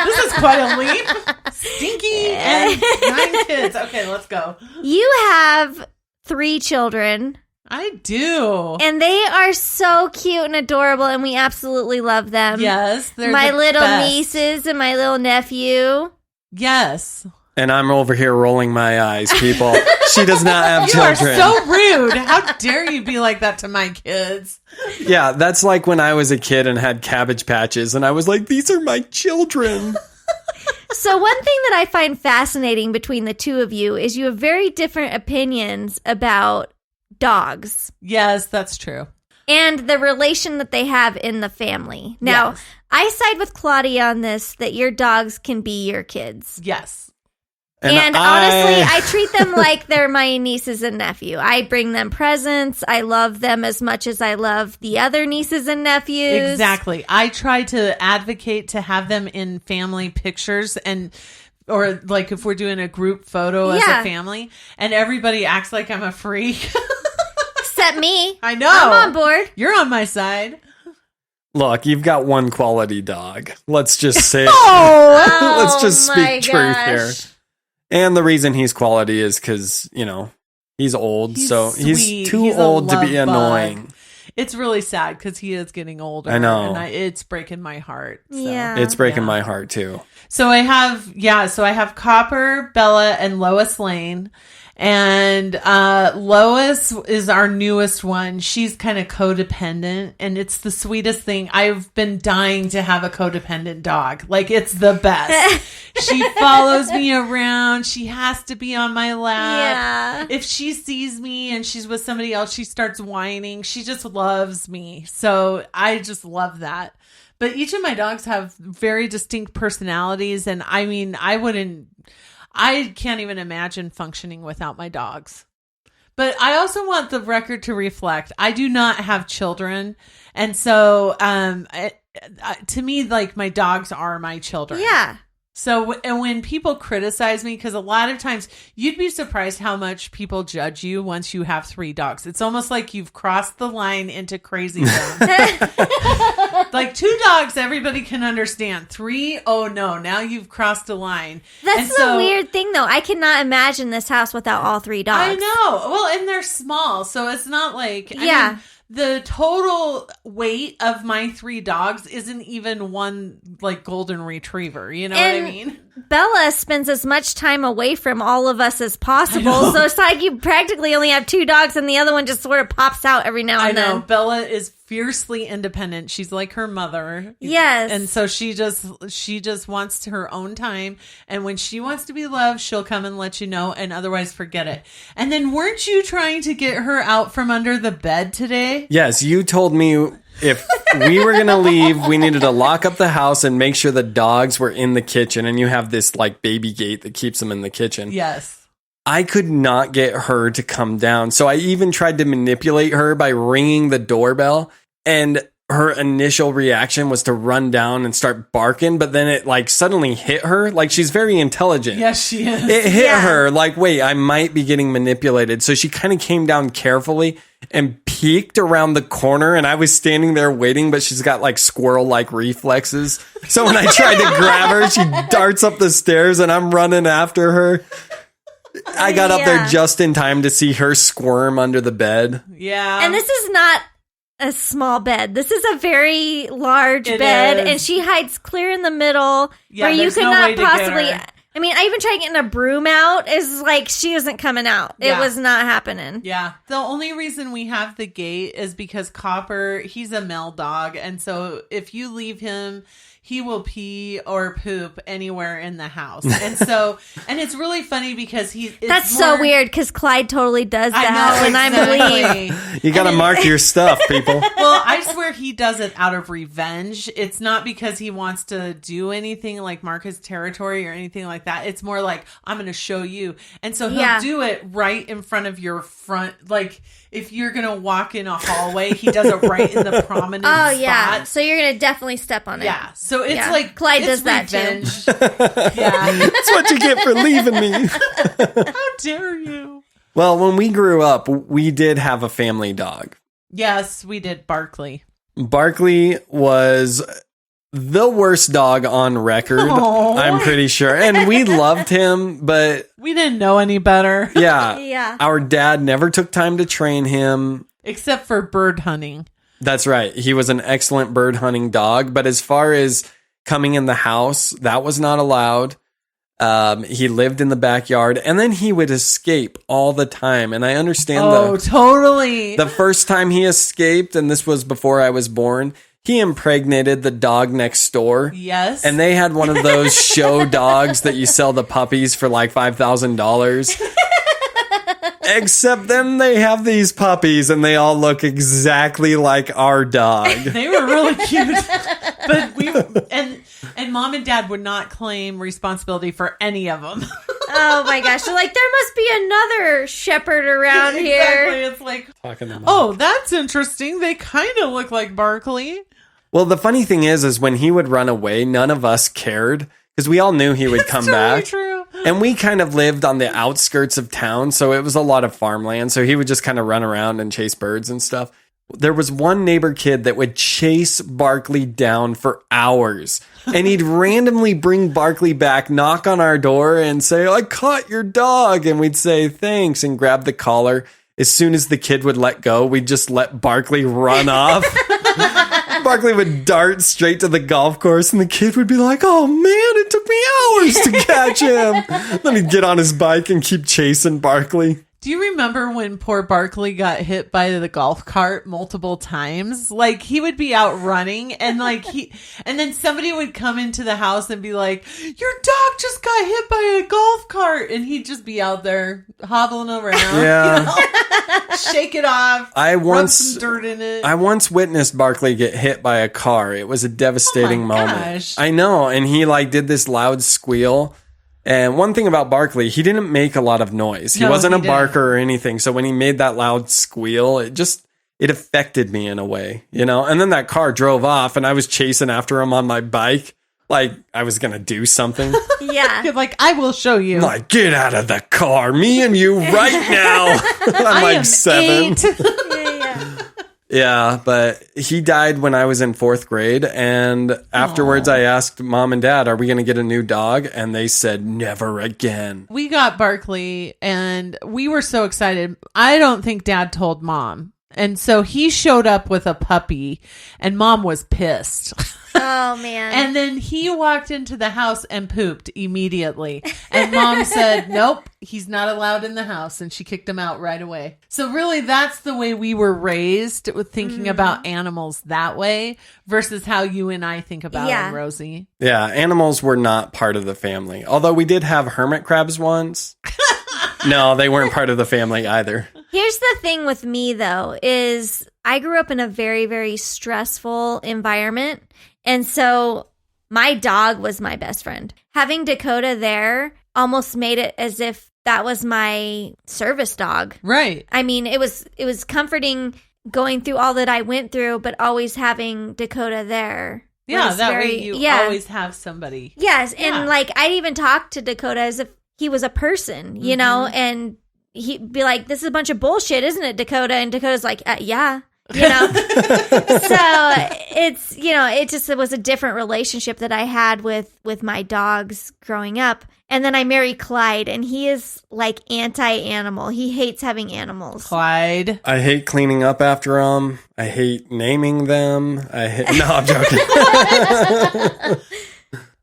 this is quite a leap. Stinky and 9 kids. Okay, let's go. you have 3 children, I do. and they are so cute and adorable, and we absolutely love them. Yes, they're my the little best. nieces and my little nephew. Yes. And I'm over here rolling my eyes, people. She does not have You children. are so rude. How dare you be like that to my kids? Yeah, that's like when I was a kid and had Cabbage Patches, and I was like, these are my children. So one thing that I find fascinating between the two of you is you have very different opinions about dogs Yes, that's true. and the relation that they have in the family. Now, Yes. I side with Claudia on this, that your dogs can be your kids. Yes. And honestly, I treat them like they're my nieces and nephew. I bring them presents. I love them as much as I love the other nieces and nephews. Exactly. I try to advocate to have them in family pictures or like if we're doing a group photo as Yeah. a family, and everybody acts like I'm a freak. Except me. I know. I'm on board. You're on my side. Look, you've got one quality dog. Let's just say Oh, let's just my speak truth gosh. here. And the reason he's quality is because, he's old, He's so sweet. he's too He's a old to be love bug. annoying. It's really sad because he is getting older. I know. And it's breaking my heart. So. Yeah. It's breaking Yeah. my heart, too. So I have Copper, Bella, and Lois Lane. And Lois is our newest one. She's kind of codependent, and it's the sweetest thing. I've been dying to have a codependent dog. Like, it's the best. She follows me around. She has to be on my lap. Yeah. If she sees me and she's with somebody else, she starts whining. She just loves me. So I just love that. But each of my dogs have very distinct personalities. And I mean, I can't even imagine functioning without my dogs. But I also want the record to reflect, I do not have children. And so to me, like, my dogs are my children. Yeah. So and when people criticize me, because a lot of times you'd be surprised how much people judge you once you have 3 dogs. It's almost like you've crossed the line into crazy zone. Like 2 dogs, everybody can understand. 3, oh no, now you've crossed the line. That's the weird thing, though. I cannot imagine this house without all 3 dogs. I know. Well, and they're small, so it's not like Yeah. the total weight of my 3 dogs isn't even one like golden retriever. You know what I And mean? Bella spends as much time away from all of us as possible, so it's like you practically only have 2 dogs, and the other one just sort of pops out every now I and know. then. Bella is fiercely independent. She's like her mother. Yes. And so she just wants her own time. And when she wants to be loved, she'll come and let you know, and otherwise forget it. And then weren't you trying to get her out from under the bed today? Yes, you told me if we were going to leave, we needed to lock up the house and make sure the dogs were in the kitchen. And you have this like baby gate that keeps them in the kitchen. Yes. I could not get her to come down. So I even tried to manipulate her by ringing the doorbell. And her initial reaction was to run down and start barking, but then it like suddenly hit her. Like, she's very intelligent. Yes, she is. It hit her like, wait, I might be getting manipulated. So she kind of came down carefully and peeked around the corner, and I was standing there waiting, but she's got like squirrel-like reflexes. So when I tried to grab her, she darts up the stairs and I'm running after her. I got up there just in time to see her squirm under the bed. Yeah. And this is not a small bed. This is a very large bed, and she hides clear in the middle where you could not possibly. I mean, I even tried getting a broom out. Is like she wasn't coming out. It was not happening. Yeah. The only reason we have the gate is because Copper, he's a male dog, and so if you leave him, he will pee or poop anywhere in the house. And so, and it's really funny because that's so weird because Clyde totally does that when I'm leaving. You got to mark your stuff, people. Well, I swear he does it out of revenge. It's not because he wants to do anything like mark his territory or anything like that. It's more like, I'm going to show you. And so he'll do it right in front of your front. Like, if you're going to walk in a hallway, he does it right in the prominent spot. Yeah. So you're going to definitely step on it. Yeah. So it's like Clyde does that revenge. too. Yeah. That's what you get for leaving me. How dare you? Well, when we grew up, we did have a family dog. Yes, we did. Barkley. Barkley was the worst dog on record, I'm pretty sure. And we loved him, but we didn't know any better. Yeah. Our dad never took time to train him. Except for bird hunting. That's right. He was an excellent bird hunting dog. But as far as coming in the house, that was not allowed. He lived in the backyard, and then he would escape all the time. And I understand totally. The first time he escaped, and this was before I was born, he impregnated the dog next door. Yes. And they had one of those show dogs that you sell the puppies for like $5,000. Except then they have these puppies and they all look exactly like our dog. They were really cute. But and mom and dad would not claim responsibility for any of them. Oh my gosh. So like, there must be another shepherd around here. Exactly. It's like, oh, that's interesting. They kind of look like Barkley. Well, the funny thing is when he would run away, none of us cared because we all knew he would come back. True. And we kind of lived on the outskirts of town, so it was a lot of farmland. So he would just kind of run around and chase birds and stuff. There was one neighbor kid that would chase Barkley down for hours. And he'd randomly bring Barkley back, knock on our door, and say, I caught your dog. And we'd say, thanks, and grab the collar. As soon as the kid would let go, we'd just let Barkley run off. Barkley would dart straight to the golf course, and the kid would be like, oh man, it took me hours to catch him. Then he'd get on his bike and keep chasing Barkley. Do you remember when poor Barkley got hit by the golf cart multiple times? Like, he would be out running and and then somebody would come into the house and be like, your dog just got hit by a golf cart. And he'd just be out there hobbling around. Yeah. Shake it off. Rub some dirt in it. I once witnessed Barkley get hit by a car. It was a devastating moment. Gosh. I know. And he did this loud squeal. And one thing about Barkley, he didn't make a lot of noise. He wasn't a barker or anything. So when he made that loud squeal, it affected me in a way, And then that car drove off and I was chasing after him on my bike. Like I was going to do something. Yeah. You're like, I will show you. Like, get out of the car. Me and you right now. I'm like 7. 8. Yeah, but he died when I was in 4th grade. And afterwards, I asked mom and dad, are we going to get a new dog? And they said, never again. We got Barkley and we were so excited. I don't think dad told mom. And so he showed up with a puppy and mom was pissed. Oh, man. And then he walked into the house and pooped immediately. And mom said, nope, he's not allowed in the house. And she kicked him out right away. So really, that's the way we were raised with thinking about animals that way versus how you and I think about them, Rosie. Yeah, animals were not part of the family. Although we did have hermit crabs once. No, they weren't part of the family either. Here's the thing with me, though, is I grew up in a very, very stressful environment. And so my dog was my best friend. Having Dakota there almost made it as if that was my service dog. Right. I mean, it was comforting going through all that I went through, but always having Dakota there. Yeah, that way you always have somebody. Yes, Yeah. and like I'd even talk to Dakota as if he was a person, you know, and he'd be like, "This is a bunch of bullshit, isn't it, Dakota?" And Dakota's like, "Yeah." You know, so it's, you know, it was a different relationship that I had with my dogs growing up. And then I married Clyde, and he is like anti-animal. He hates having animals. Clyde. I hate cleaning up after them. I hate naming them. No, I'm joking.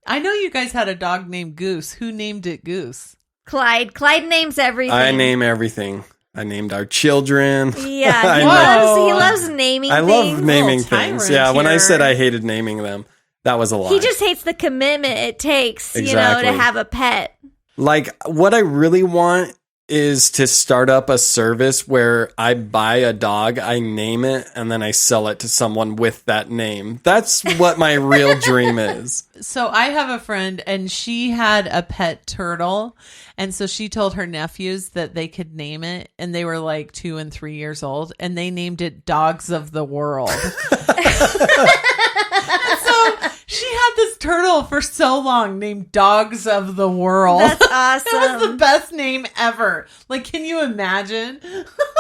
I know you guys had a dog named Goose. Who named it Goose? Clyde names everything. I name everything. I named our children. Yeah, he loves naming I things. love naming Little things. tyrant Yeah, when I here. said I hated naming them, that was a lie. He just hates the commitment it takes, you know, Exactly. to have a pet. Like, what I really want is to start up a service where I buy a dog, I name it, and then I sell it to someone with that name. That's what my real dream is. So I have a friend, and she had a pet turtle. And so she told her nephews that they could name it. And they were like 2 and 3 years old. And they named it Dogs of the World. So she had this turtle for so long named Dogs of the World. That's awesome. That was the best name ever. Like, can you imagine?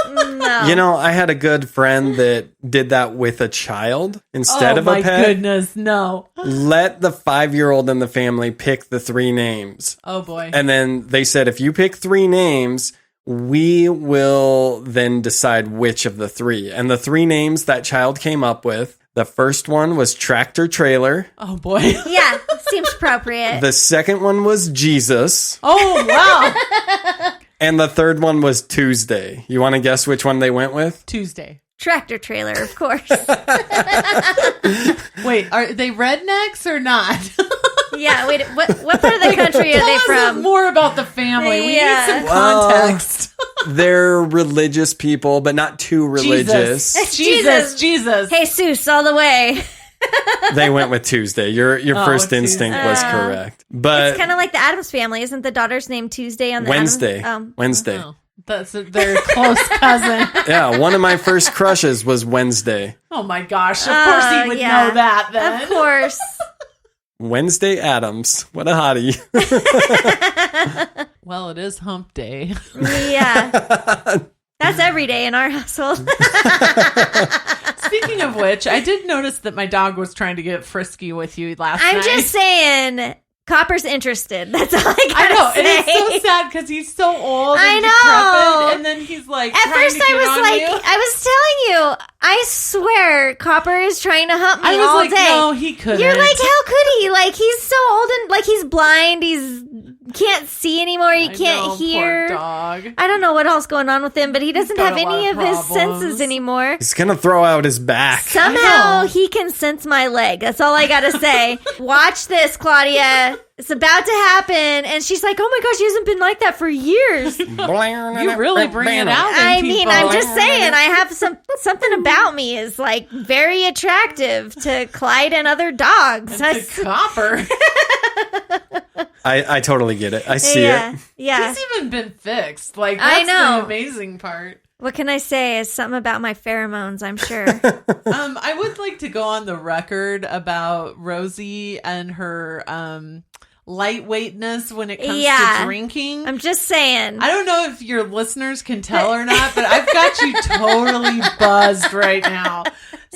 No. You know, I had a good friend that did that with a child instead of a my pet. goodness, no. Let the 5-year-old in the family pick the 3 names. Oh boy. And then they said, if you pick 3 names, we will then decide which of the 3. And the 3 names that child came up with, the first one was Tractor Trailer. Oh boy. Yeah, seems appropriate. The second one was Jesus. Oh wow. And the third one was Tuesday. You want to guess which one they went with? Tuesday. Tractor trailer, of course. Wait, are they rednecks or not? Yeah, wait, what part of the country are Tell they us from? more about the family. We Yeah. need some Well, context. They're religious people, but not too religious. Jesus. Jesus all the way. They went with Tuesday. Your first Tuesday. instinct was correct. But It's kind of like the Addams family. Isn't the daughter's name Tuesday on the Wednesday. Addams? Wednesday. Oh, that's their close cousin. Yeah, one of my first crushes was Wednesday. Oh my gosh. Of course he would yeah. know that then. Of course. Wednesday Addams. What a hottie. Well, it is hump day. Yeah. That's every day in our household. Speaking of which, I did notice that my dog was trying to get frisky with you last night. I'm just saying, Copper's interested. That's all I gotta I know, say. and it's so sad because he's so old and I know. decrepit, and then he's like, At trying first, to get I was on like, you. I was telling you, I swear, Copper is trying to hump me I was all like, day. no, he couldn't. You're like, how could he? Like, he's so old and like he's blind. He's can't see anymore. He I can't know, hear. Poor dog. I don't know what else going on with him, but he doesn't got have a lot any of of his problems. senses anymore. He's going to throw out his back. Somehow know. he can sense my leg. That's all I gotta say. Watch this, Claudia. It's about to happen. And she's like, oh my gosh, he hasn't been like that for years. You really bring it out. in I mean, people. I'm just saying, I have something about me is like very attractive to Clyde and other dogs. It's a copper. I totally get it. I see yeah, it. yeah. He's even been fixed. Like, I that's know. the amazing part. What can I say? Is something about my pheromones, I'm sure. I would like to go on the record about Rosie and her lightweightness when it comes Yeah. to drinking. I'm just saying. I don't know if your listeners can tell or not, but I've got you totally buzzed right now.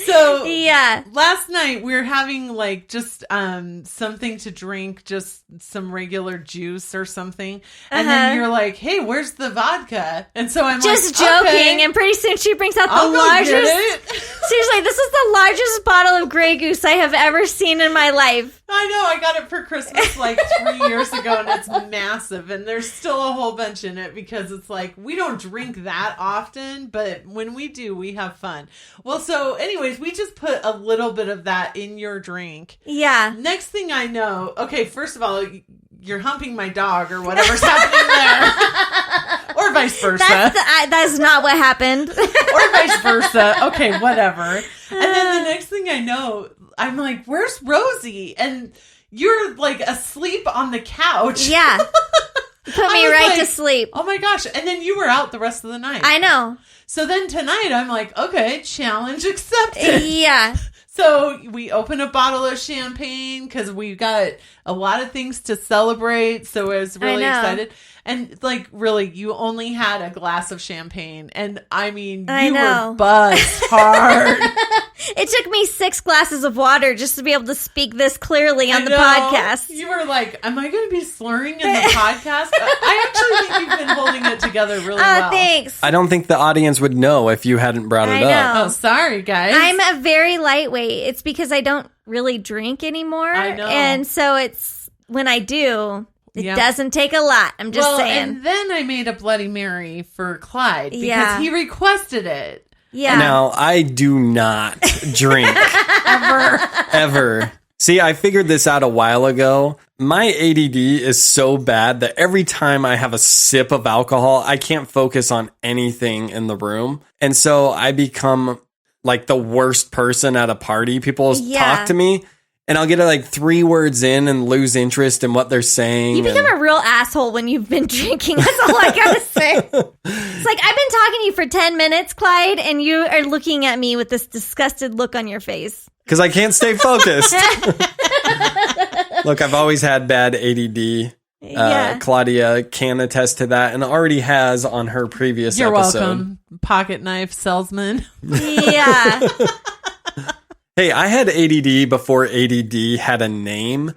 So Yeah. last night we were having like just something to drink, just some regular juice or something. And then you're like, hey, where's the vodka? And so I'm Just like, joking. okay, And pretty soon she brings out the I'll go largest. get it. Seriously, this is the largest bottle of Grey Goose I have ever seen in my life. I know, I got it for Christmas like 3 years ago and it's massive and there's still a whole bunch in it because it's like we don't drink that often, but when we do, we have fun. Well, so anyways, we just put a little bit of that in your drink. Yeah. Next thing I know, okay, first of all, you're humping my dog or whatever's happening there. Or Or vice versa. That's not what happened. Or vice versa. Okay, whatever. And then the next thing I know, I'm like, where's Rosie? And you're like asleep on the couch. Yeah. Put me right to sleep. Oh my gosh. And then you were out the rest of the night. I know. So then tonight I'm like, okay, challenge accepted. Yeah. So we open a bottle of champagne because we got a lot of things to celebrate. So I was really excited. And like, really, you only had a glass of champagne. And I mean, you were buzzed hard. It took me 6 glasses of water just to be able to speak this clearly on the podcast. You were like, am I going to be slurring in the podcast? I actually think you've been holding it together really well. Thanks. I don't think the audience would know if you hadn't brought it up. Oh, sorry, guys. I'm a very lightweight. It's because I don't really drink anymore. I know. And so it's when I do, it doesn't take a lot. I'm just saying. And then I made a Bloody Mary for Clyde because he requested it. Yeah. Now, I do not drink. Ever. See, I figured this out a while ago. My ADD is so bad that every time I have a sip of alcohol, I can't focus on anything in the room. And so I become like the worst person at a party. People talk to me. And I'll get like 3 words in and lose interest in what they're saying. You become a real asshole when you've been drinking. That's all I gotta say. It's like, I've been talking to you for 10 minutes, Clyde, and you are looking at me with this disgusted look on your face. Because I can't stay focused. Look, I've always had bad ADD. Claudia can attest to that and already has on her previous episode. You're welcome, pocket knife salesman. Yeah. Hey, I had ADD before ADD had a name.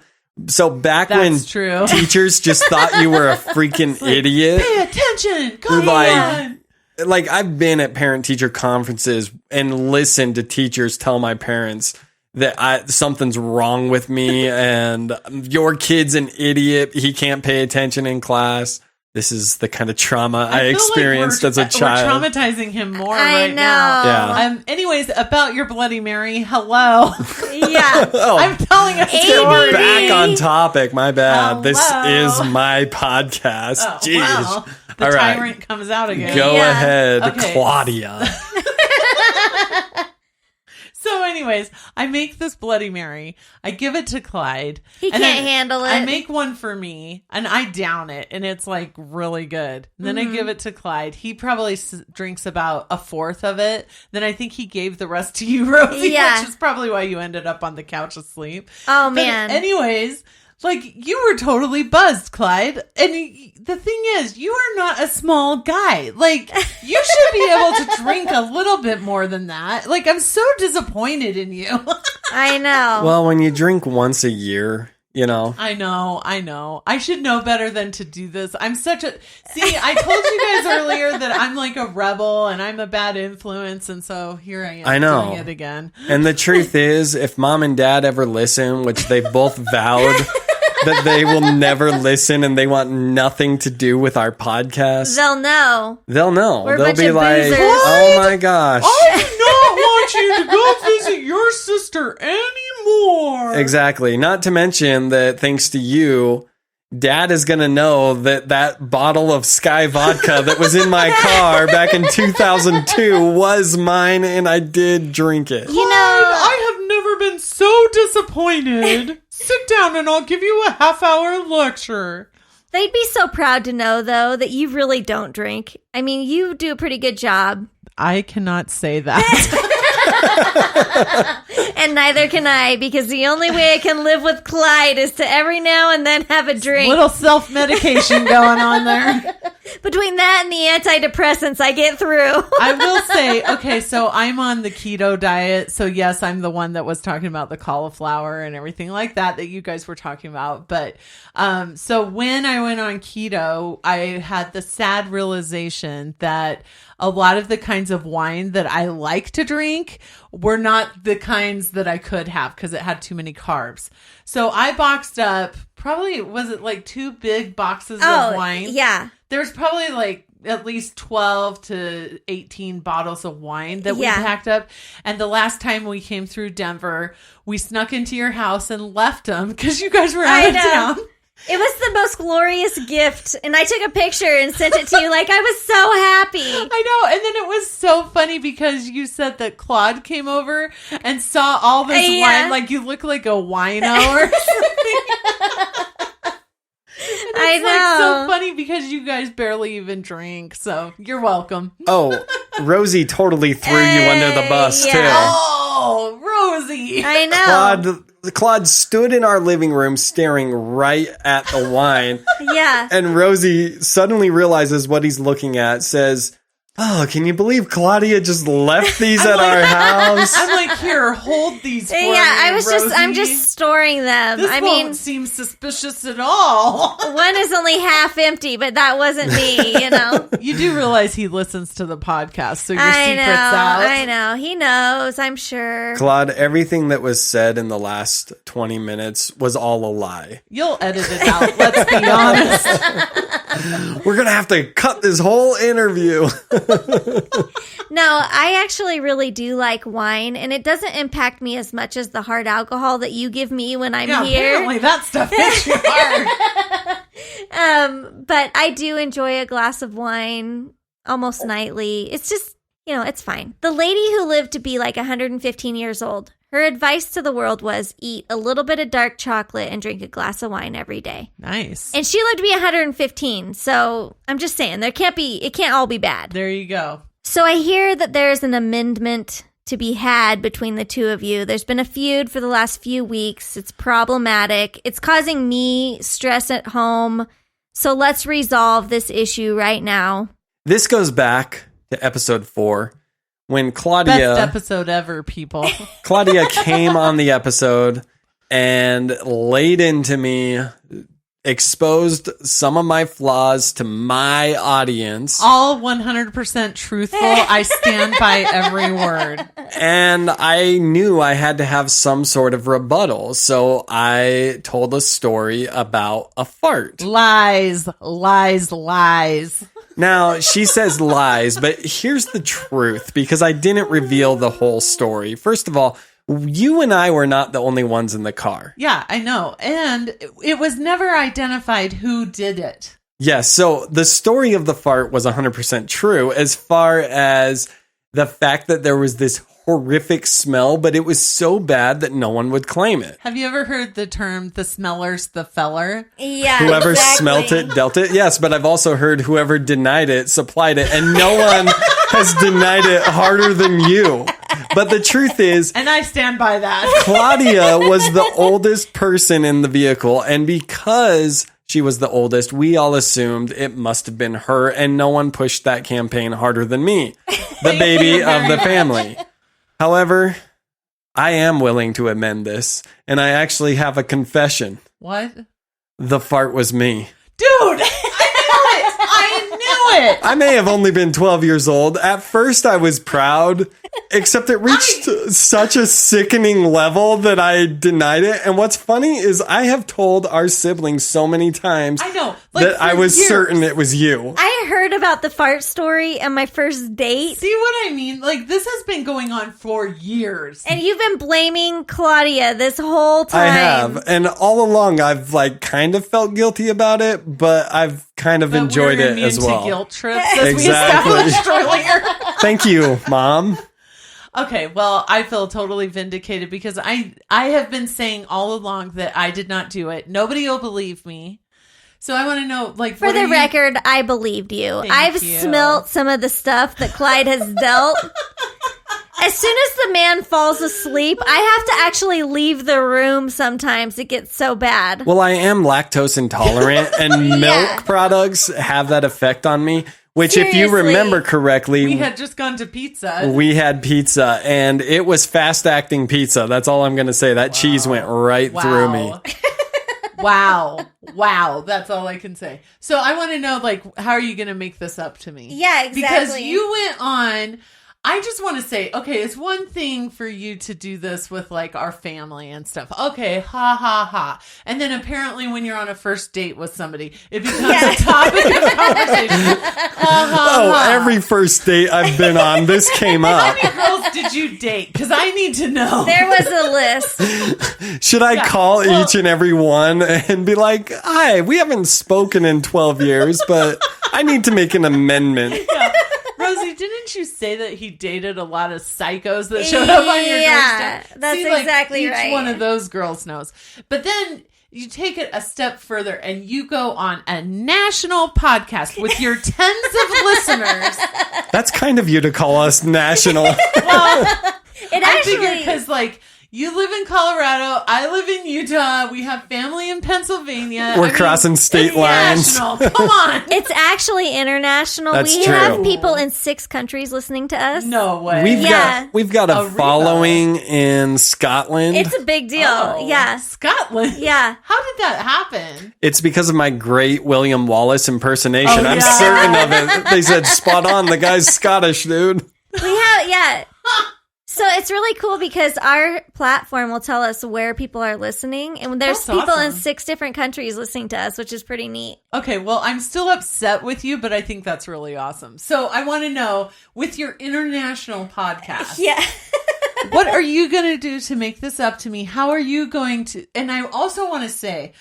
So back when teachers just thought you were a freaking idiot. Pay attention. Come on. Like I've been at parent-teacher conferences and listened to teachers tell my parents that something's wrong with me and your kid's an idiot. He can't pay attention in class. This is the kind of trauma I experienced as a child. We're traumatizing him more I right know. now. Yeah. Anyways, about your Bloody Mary, hello. Yeah. I'm telling a story. We're back on topic. My bad. Hello. This is my podcast. Oh, Jeez. wow. The tyrant comes out again. Go ahead, Okay. Claudia. So anyways, I make this Bloody Mary. I give it to Clyde. He can't handle it. I make one for me, and I down it, and it's like really good. And then I give it to Clyde. He probably drinks about 1/4 of it. Then I think he gave the rest to you, Rosie, which is probably why you ended up on the couch asleep. Oh, man. Anyways, like, you were totally buzzed, Clyde. And the thing is, you are not a small guy. Like, you should be able to drink a little bit more than that. Like, I'm so disappointed in you. I know. Well, when you drink once a year, you know. I know. I should know better than to do this. I'm such a... See, I told you guys earlier that I'm like a rebel and I'm a bad influence. And so here I am doing it again. And the truth is, if mom and dad ever listen, which they've both vowed that they will never listen and they want nothing to do with our podcast. They'll know. They'll They'll be like, boozers. oh my gosh. I do not want you to go visit your sister anymore. Exactly. Not to mention that thanks to you, Dad is going to know that bottle of Sky vodka that was in my car back in 2002 was mine and I did drink it. You know, I have never been so disappointed. Sit down and I'll give you a half-hour lecture. they'd be so proud to know, though, that you really don't drink. I mean, you do a pretty good job. I cannot say that. And neither can I, because the only way I can live with Clyde is to every now and then have a drink. Little self-medication going on there. Between that and the antidepressants, I get through. I will say, okay, so I'm on the keto diet. So yes, I'm the one that was talking about the cauliflower and everything like that you guys were talking about. But so when I went on keto, I had the sad realization that a lot of the kinds of wine that I like to drink were not the kinds that I could have because it had too many carbs. So I boxed up probably, was it like 2 big boxes of wine? Yeah. There's probably like at least 12 to 18 bottles of wine that we packed up. And the last time we came through Denver, we snuck into your house and left them because you guys were out of town. It was the most glorious gift. And I took a picture and sent it to you. Like, I was so happy. I know. And then it was so funny because you said that Claude came over and saw all this wine. Like, you look like a wino or something. I know. Like so funny because you guys barely even drink. So you're welcome. Oh, Rosie totally threw you under the bus, too. Oh, Rosie. I know. Claude stood in our living room staring right at the wine. Yeah. And Rosie suddenly realizes what he's looking at, says, "Oh, can you believe Claudia just left these at our house?" I'm like, here, hold these for me, I'm Rosie. just storing them. This I won't mean, seem suspicious at all. one is only half empty, but that wasn't me, you know. You do realize he listens to the podcast, so your secret's out. I know. He knows, I'm sure. Claude, everything that was said in the last 20 minutes was all a lie. You'll edit it out, let's be honest. We're going to have to cut this whole interview. No, I actually really do like wine, and it doesn't impact me as much as the hard alcohol that you give me when I'm here. Apparently that stuff hits you hard. But I do enjoy a glass of wine almost nightly. It's just, it's fine. The lady who lived to be like 115 years old, her advice to the world was eat a little bit of dark chocolate and drink a glass of wine every day. Nice. And she lived to be 115. So I'm just saying, it can't all be bad. There you go. So I hear that there's an amendment to be had between the two of you. There's been a feud for the last few weeks. It's problematic. It's causing me stress at home. So let's resolve this issue right now. This goes back to episode 4 when Claudia... Best episode ever, people. Claudia came on the episode and laid into me, exposed some of my flaws to my audience. All 100% truthful. I stand by every word. And I knew I had to have some sort of rebuttal. So I told a story about a fart. Lies, lies, lies. Now, she says lies, but here's the truth, because I didn't reveal the whole story. First of all, you and I were not the only ones in the car. Yeah, I know. And it was never identified who did it. Yes, so the story of the fart was 100% true as far as the fact that there was this horrific smell, but it was so bad that no one would claim it. Have you ever heard the term, the smeller's the feller? Yeah, Whoever exactly. smelt it, dealt it. Yes, but I've also heard whoever denied it, supplied it, and no one has denied it harder than you. But the truth is... And I stand by that. Claudia was the oldest person in the vehicle, and because she was the oldest, we all assumed it must have been her, and no one pushed that campaign harder than me, the baby of the family. However, I am willing to amend this, and I actually have a confession. What? The fart was me. Dude, I knew it. I may have only been 12 years old. At first, I was proud, except it reached such a sickening level that I denied it. And what's funny is I have told our siblings so many times I know, that I was certain it was you. I heard about the fart story on my first date. See what I mean? Like, this has been going on for years. And you've been blaming Claudia this whole time. I have. And all along, I've kind of felt guilty about it, but I've kind of enjoyed we're it immune as well. to guilt trips, as Exactly. we established earlier. Thank you, Mom. Okay, well, I feel totally vindicated because I have been saying all along that I did not do it. Nobody will believe me. So I want to know, like, For the record, I believed you. I've smelt some of the stuff that Clyde has dealt. As soon as the man falls asleep, I have to actually leave the room sometimes. It gets so bad. Well, I am lactose intolerant, and milk products have that effect on me. Which, if you remember correctly, we had just gone to pizza. We had pizza, and it was fast-acting pizza. That's all I'm going to say. That cheese went right through me. Wow. That's all I can say. So I want to know, like, how are you going to make this up to me? Yeah, exactly. Because you went on I just want to say, okay, it's one thing for you to do this with like our family and stuff. Okay, ha ha ha. And then apparently when you're on a first date with somebody, it becomes a topic of conversation. Ha ha ha. Every first date I've been on, this came How up. many girls did you date? Because I need to know. There was a list. Should I call each and every one and be like, hi, we haven't spoken in 12 years, but I need to make an amendment. Yeah. Rosie, didn't you say that he dated a lot of psychos that showed up on your doorstep? That's See, like, exactly right. Each one of those girls knows. But then you take it a step further and you go on a national podcast with your tens of listeners. That's kind of you to call us national. Well, It I actually, figure because like you live in Colorado, I live in Utah, we have family in Pennsylvania. We're crossing state it's lines. national. Come on. it's actually international. That's we true. have people in 6 countries listening to us. No way. We've got a Aruba. following in Scotland. It's a big deal. Oh, Yeah. Scotland. Yeah. How did that happen? It's because of my great William Wallace impersonation. Oh, I'm yeah. certain of it. They said spot on. The guy's Scottish, dude. We have, yeah. So it's really cool because our platform will tell us where people are listening. And there's That's people in awesome. 6 different countries listening to us, which is pretty neat. Okay, well, I'm still upset with you, but I think that's really awesome. So I want to know, with your international podcast, Yeah. what are you going to do to make this up to me? How are you going to? And I also want to say,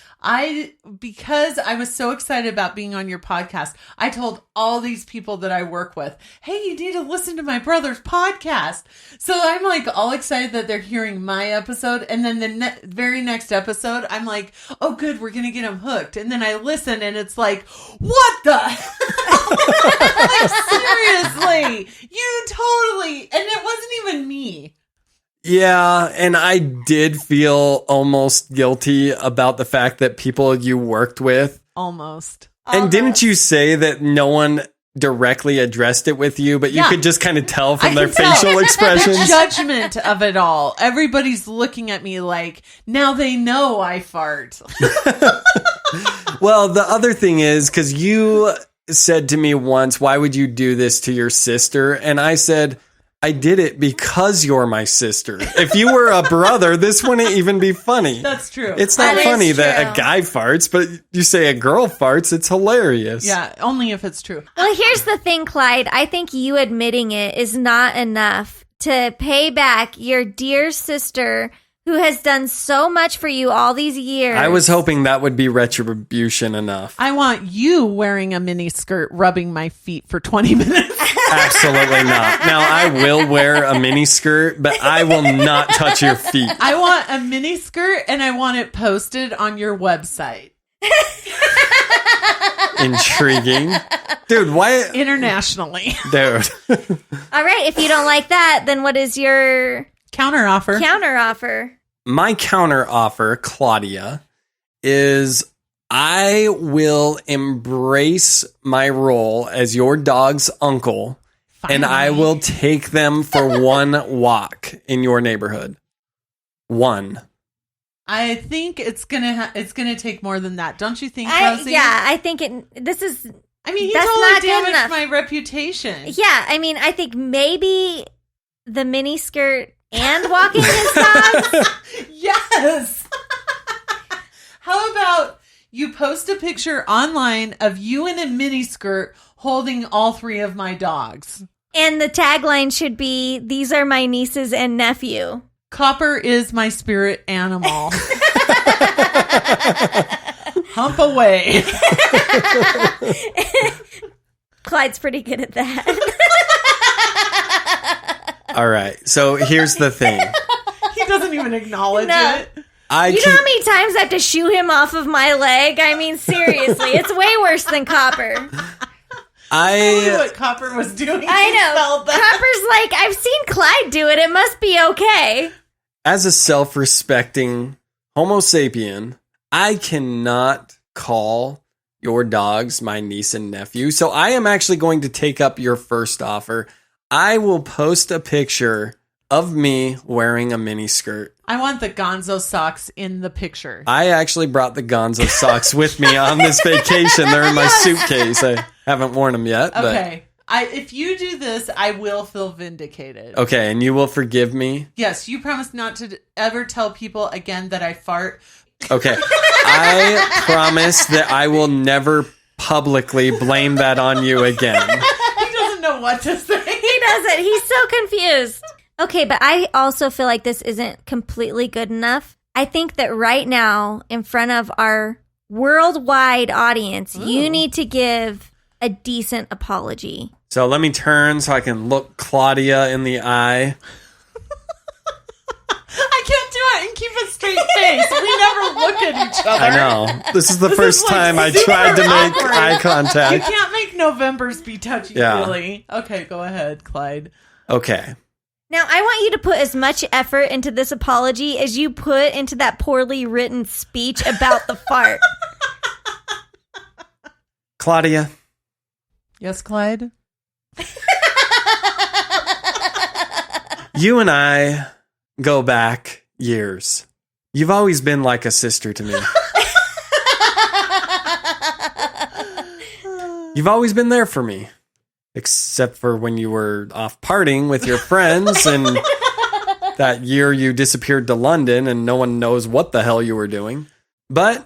because I was so excited about being on your podcast, I told all these people that I work with, hey, you need to listen to my brother's podcast. So I'm like all excited that they're hearing my episode. And then the very next episode, I'm like, oh, good, we're going to get them hooked. And then I listen and it's like, what the hell? Like, seriously, you totally, and it wasn't even me. Yeah, and I did feel almost guilty about the fact that people you worked with. Almost. And didn't you say that no one directly addressed it with you, but you Yeah. could just kind of tell from I their can tell. facial The expressions? judgment of it all. Everybody's looking at me like, now they know I fart. Well, the other thing is, because you said to me once, why would you do this to your sister? And I said, I did it because you're my sister. If you were a brother, this wouldn't even be funny. That's true. It's not That is funny that true. a guy farts, but you say a girl farts, it's hilarious. Yeah, only if it's true. Well, here's the thing, Clyde. I think you admitting it is not enough to pay back your dear sister who has done so much for you all these years. I was hoping that would be retribution enough. I want you wearing a mini skirt rubbing my feet for 20 minutes. Absolutely not. Now, I will wear a mini skirt, but I will not touch your feet. I want a mini skirt and I want it posted on your website. Intriguing. Dude, why? Internationally. Dude. All right. If you don't like that, then what is your Counter offer. counter offer? My counter offer, Claudia, is I will embrace my role as your dog's uncle, and I Finally. will take them for one walk in your neighborhood. One. I think it's gonna take more than that. Don't you think, Rosie? I think this is. I mean, he That's totally not good damaged enough. my reputation. Yeah, I mean, I think maybe the mini skirt and walking his dogs. Yes. How about you post a picture online of you in a mini skirt holding all 3 of my dogs? And the tagline should be, "These are my nieces and nephew." Copper is my spirit animal. Hump away. Clyde's pretty good at that. All right. So here's the thing. He doesn't even acknowledge No. it. I You know can, how many times I have to shoo him off of my leg? I mean, seriously, it's way worse than Copper. Tell me I what Copper was doing. I He know. felt that. Copper's like, I've seen Clyde do it. It must be okay. as a self-respecting Homo sapien, I cannot call your dogs my niece and nephew. So I am actually going to take up your first offer. I will post a picture of me wearing a mini skirt. I want the Gonzo socks in the picture. I actually brought the Gonzo socks with me on this vacation. They're in my suitcase. I haven't worn them yet. But Okay. If you do this, I will feel vindicated. Okay, and you will forgive me? Yes, you promise not to ever tell people again that I fart. Okay. I promise that I will never publicly blame that on you again. He doesn't know what to say. He doesn't. He's so confused. Okay, but I also feel like this isn't completely good enough. I think that right now, in front of our worldwide audience, you need to give a decent apology. So let me turn so I can look Claudia in the eye. I can't do it and keep a straight face. We never look at each other. I know. This is the first is, like, time I super tried to make awkward. eye You contact. can't make Novembers be touchy-feely. Yeah. Okay, go ahead, Clyde. Okay. Now, I want you to put as much effort into this apology as you put into that poorly written speech about the fart. Claudia, Yes, Clyde? you and I go back years. You've always been like a sister to me. You've always been there for me. Except for when you were off partying with your friends and that year you disappeared to London and no one knows what the hell you were doing. But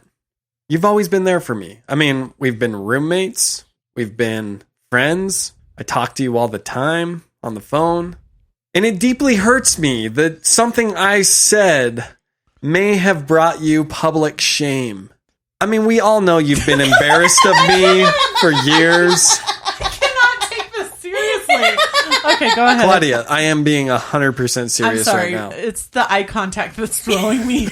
you've always been there for me. I mean, we've been roommates. We've been friends. I talk to you all the time on the phone. And it deeply hurts me that something I said may have brought you public shame. I mean, we all know you've been embarrassed of me for years. Okay, go ahead. Claudia, I am being 100% serious I'm sorry. right now. It's the eye contact that's throwing me.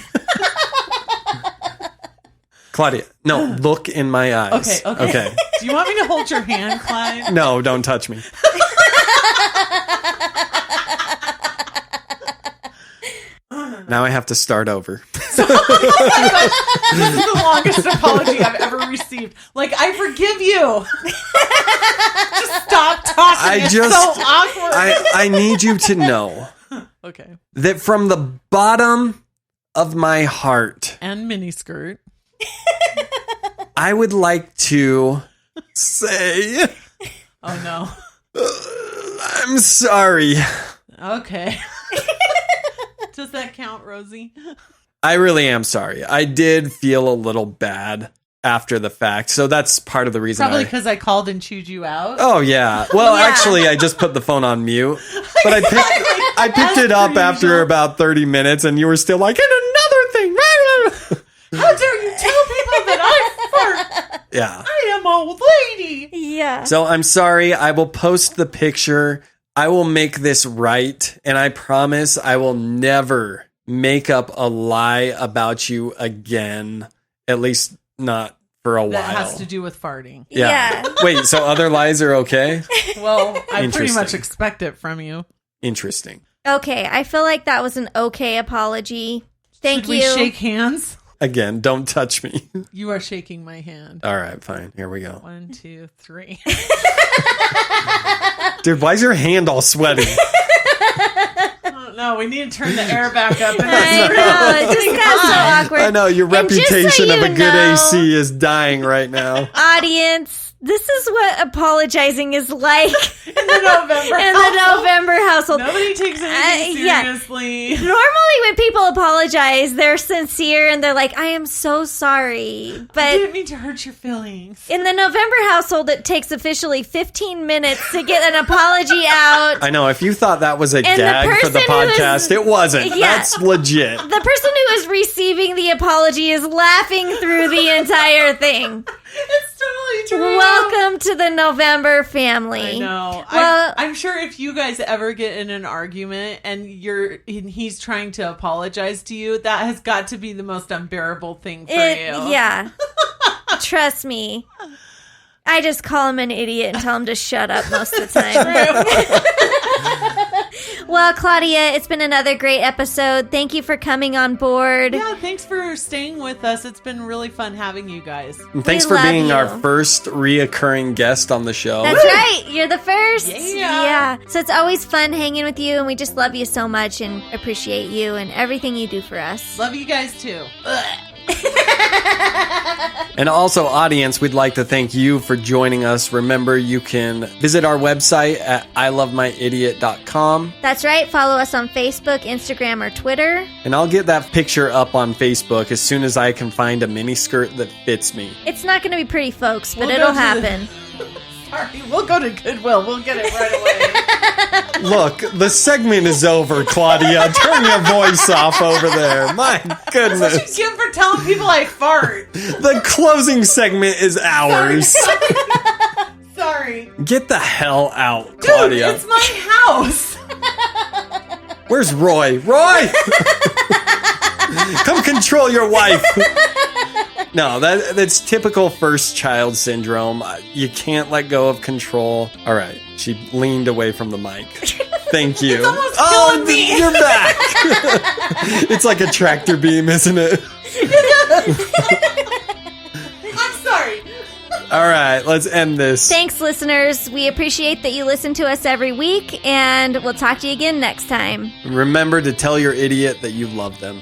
Claudia, no, look in my eyes. Okay. Do you want me to hold your hand, Clyde? No, don't touch me. Now I have to start over. This is the longest apology I've ever received. Like, I forgive you. Just stop talking. It's so awkward. I need you to know Okay. that from the bottom of my heart, And miniskirt. I would like to say Oh, no. I'm sorry. Okay. Does that count, Rosie? I really am sorry. I did feel a little bad after the fact. So that's part of the reason. Probably because I called and chewed you out. Oh, yeah. Well, Yeah. actually, I just put the phone on mute. But I picked it up after about 30 minutes, and you were still like, and another thing. How dare you tell people that I fart? Yeah. I am old lady. Yeah. So I'm sorry. I will post the picture. I will make this right. And I promise I will never make up a lie about you again. At least not for a while. That has to do with farting. Yeah. Wait, so other lies are okay? Well, I pretty Interesting. much expect it from you. Interesting. Okay, I feel like that was an okay apology. Thank Should you. we shake hands? Again, don't touch me. You are shaking my hand. All right, fine. Here we go. 1, 2, 3. Dude, why is your hand all sweaty? Oh, no, we need to turn the air back up. I know, it just got so awkward. I know, your And just so reputation of a you good know, AC is dying right now. Audience, this is what apologizing is like In the November in the November household. Nobody takes anything yeah. seriously. Normally, when people apologize, they're sincere and they're like, I am so sorry. I But didn't mean to hurt your feelings. in the November household, it takes officially 15 minutes to get an apology out. I know, if you thought that was a the gag for the person who is- podcast, it wasn't. Yeah. That's legit. The person who is receiving the apology is laughing through the entire thing. It's totally true. Welcome to the November family. I know. Well, I'm sure if you guys ever get in an argument and he's trying to apologize to you, that has got to be the most unbearable thing for you. Yeah. Trust me. I just call him an idiot and tell him to shut up most of the time. Well, Claudia, it's been another great episode. Thank you for coming on board. Yeah, thanks for staying with us. It's been really fun having you guys. And thanks We for love being you. our first reoccurring guest on the show. That's right. You're the first. Yeah. So it's always fun hanging with you, and we just love you so much and appreciate you and everything you do for us. Love you guys too. And also, audience, we'd like to thank you for joining us. Remember, you can visit our website at ilovemyidiot.com. That's right. Follow us on Facebook, Instagram, or Twitter. And I'll get that picture up on Facebook as soon as I can find a mini skirt that fits me. It's not going to be pretty, folks, but We'll it'll go to happen. Sorry, we'll go to Goodwill. We'll get it right away. Look, the segment is over, Claudia. Turn your voice off over there. My That's what goodness. you get for telling people I fart. The closing segment is ours. Sorry. Get the hell out, Dude, Claudia. it's my house. Where's Roy? Roy! Come control your wife. No, that's typical first child syndrome. You can't let go of control. All right, she leaned away from the mic. Thank you. It's almost killing me. You're back. It's like a tractor beam, isn't it? I'm sorry. All right, let's end this. Thanks, listeners. We appreciate that you listen to us every week, and we'll talk to you again next time. Remember to tell your idiot that you love them.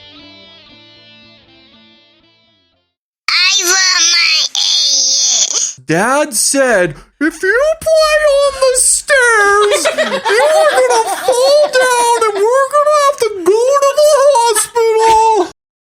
I love my idiot. Dad said, if you play on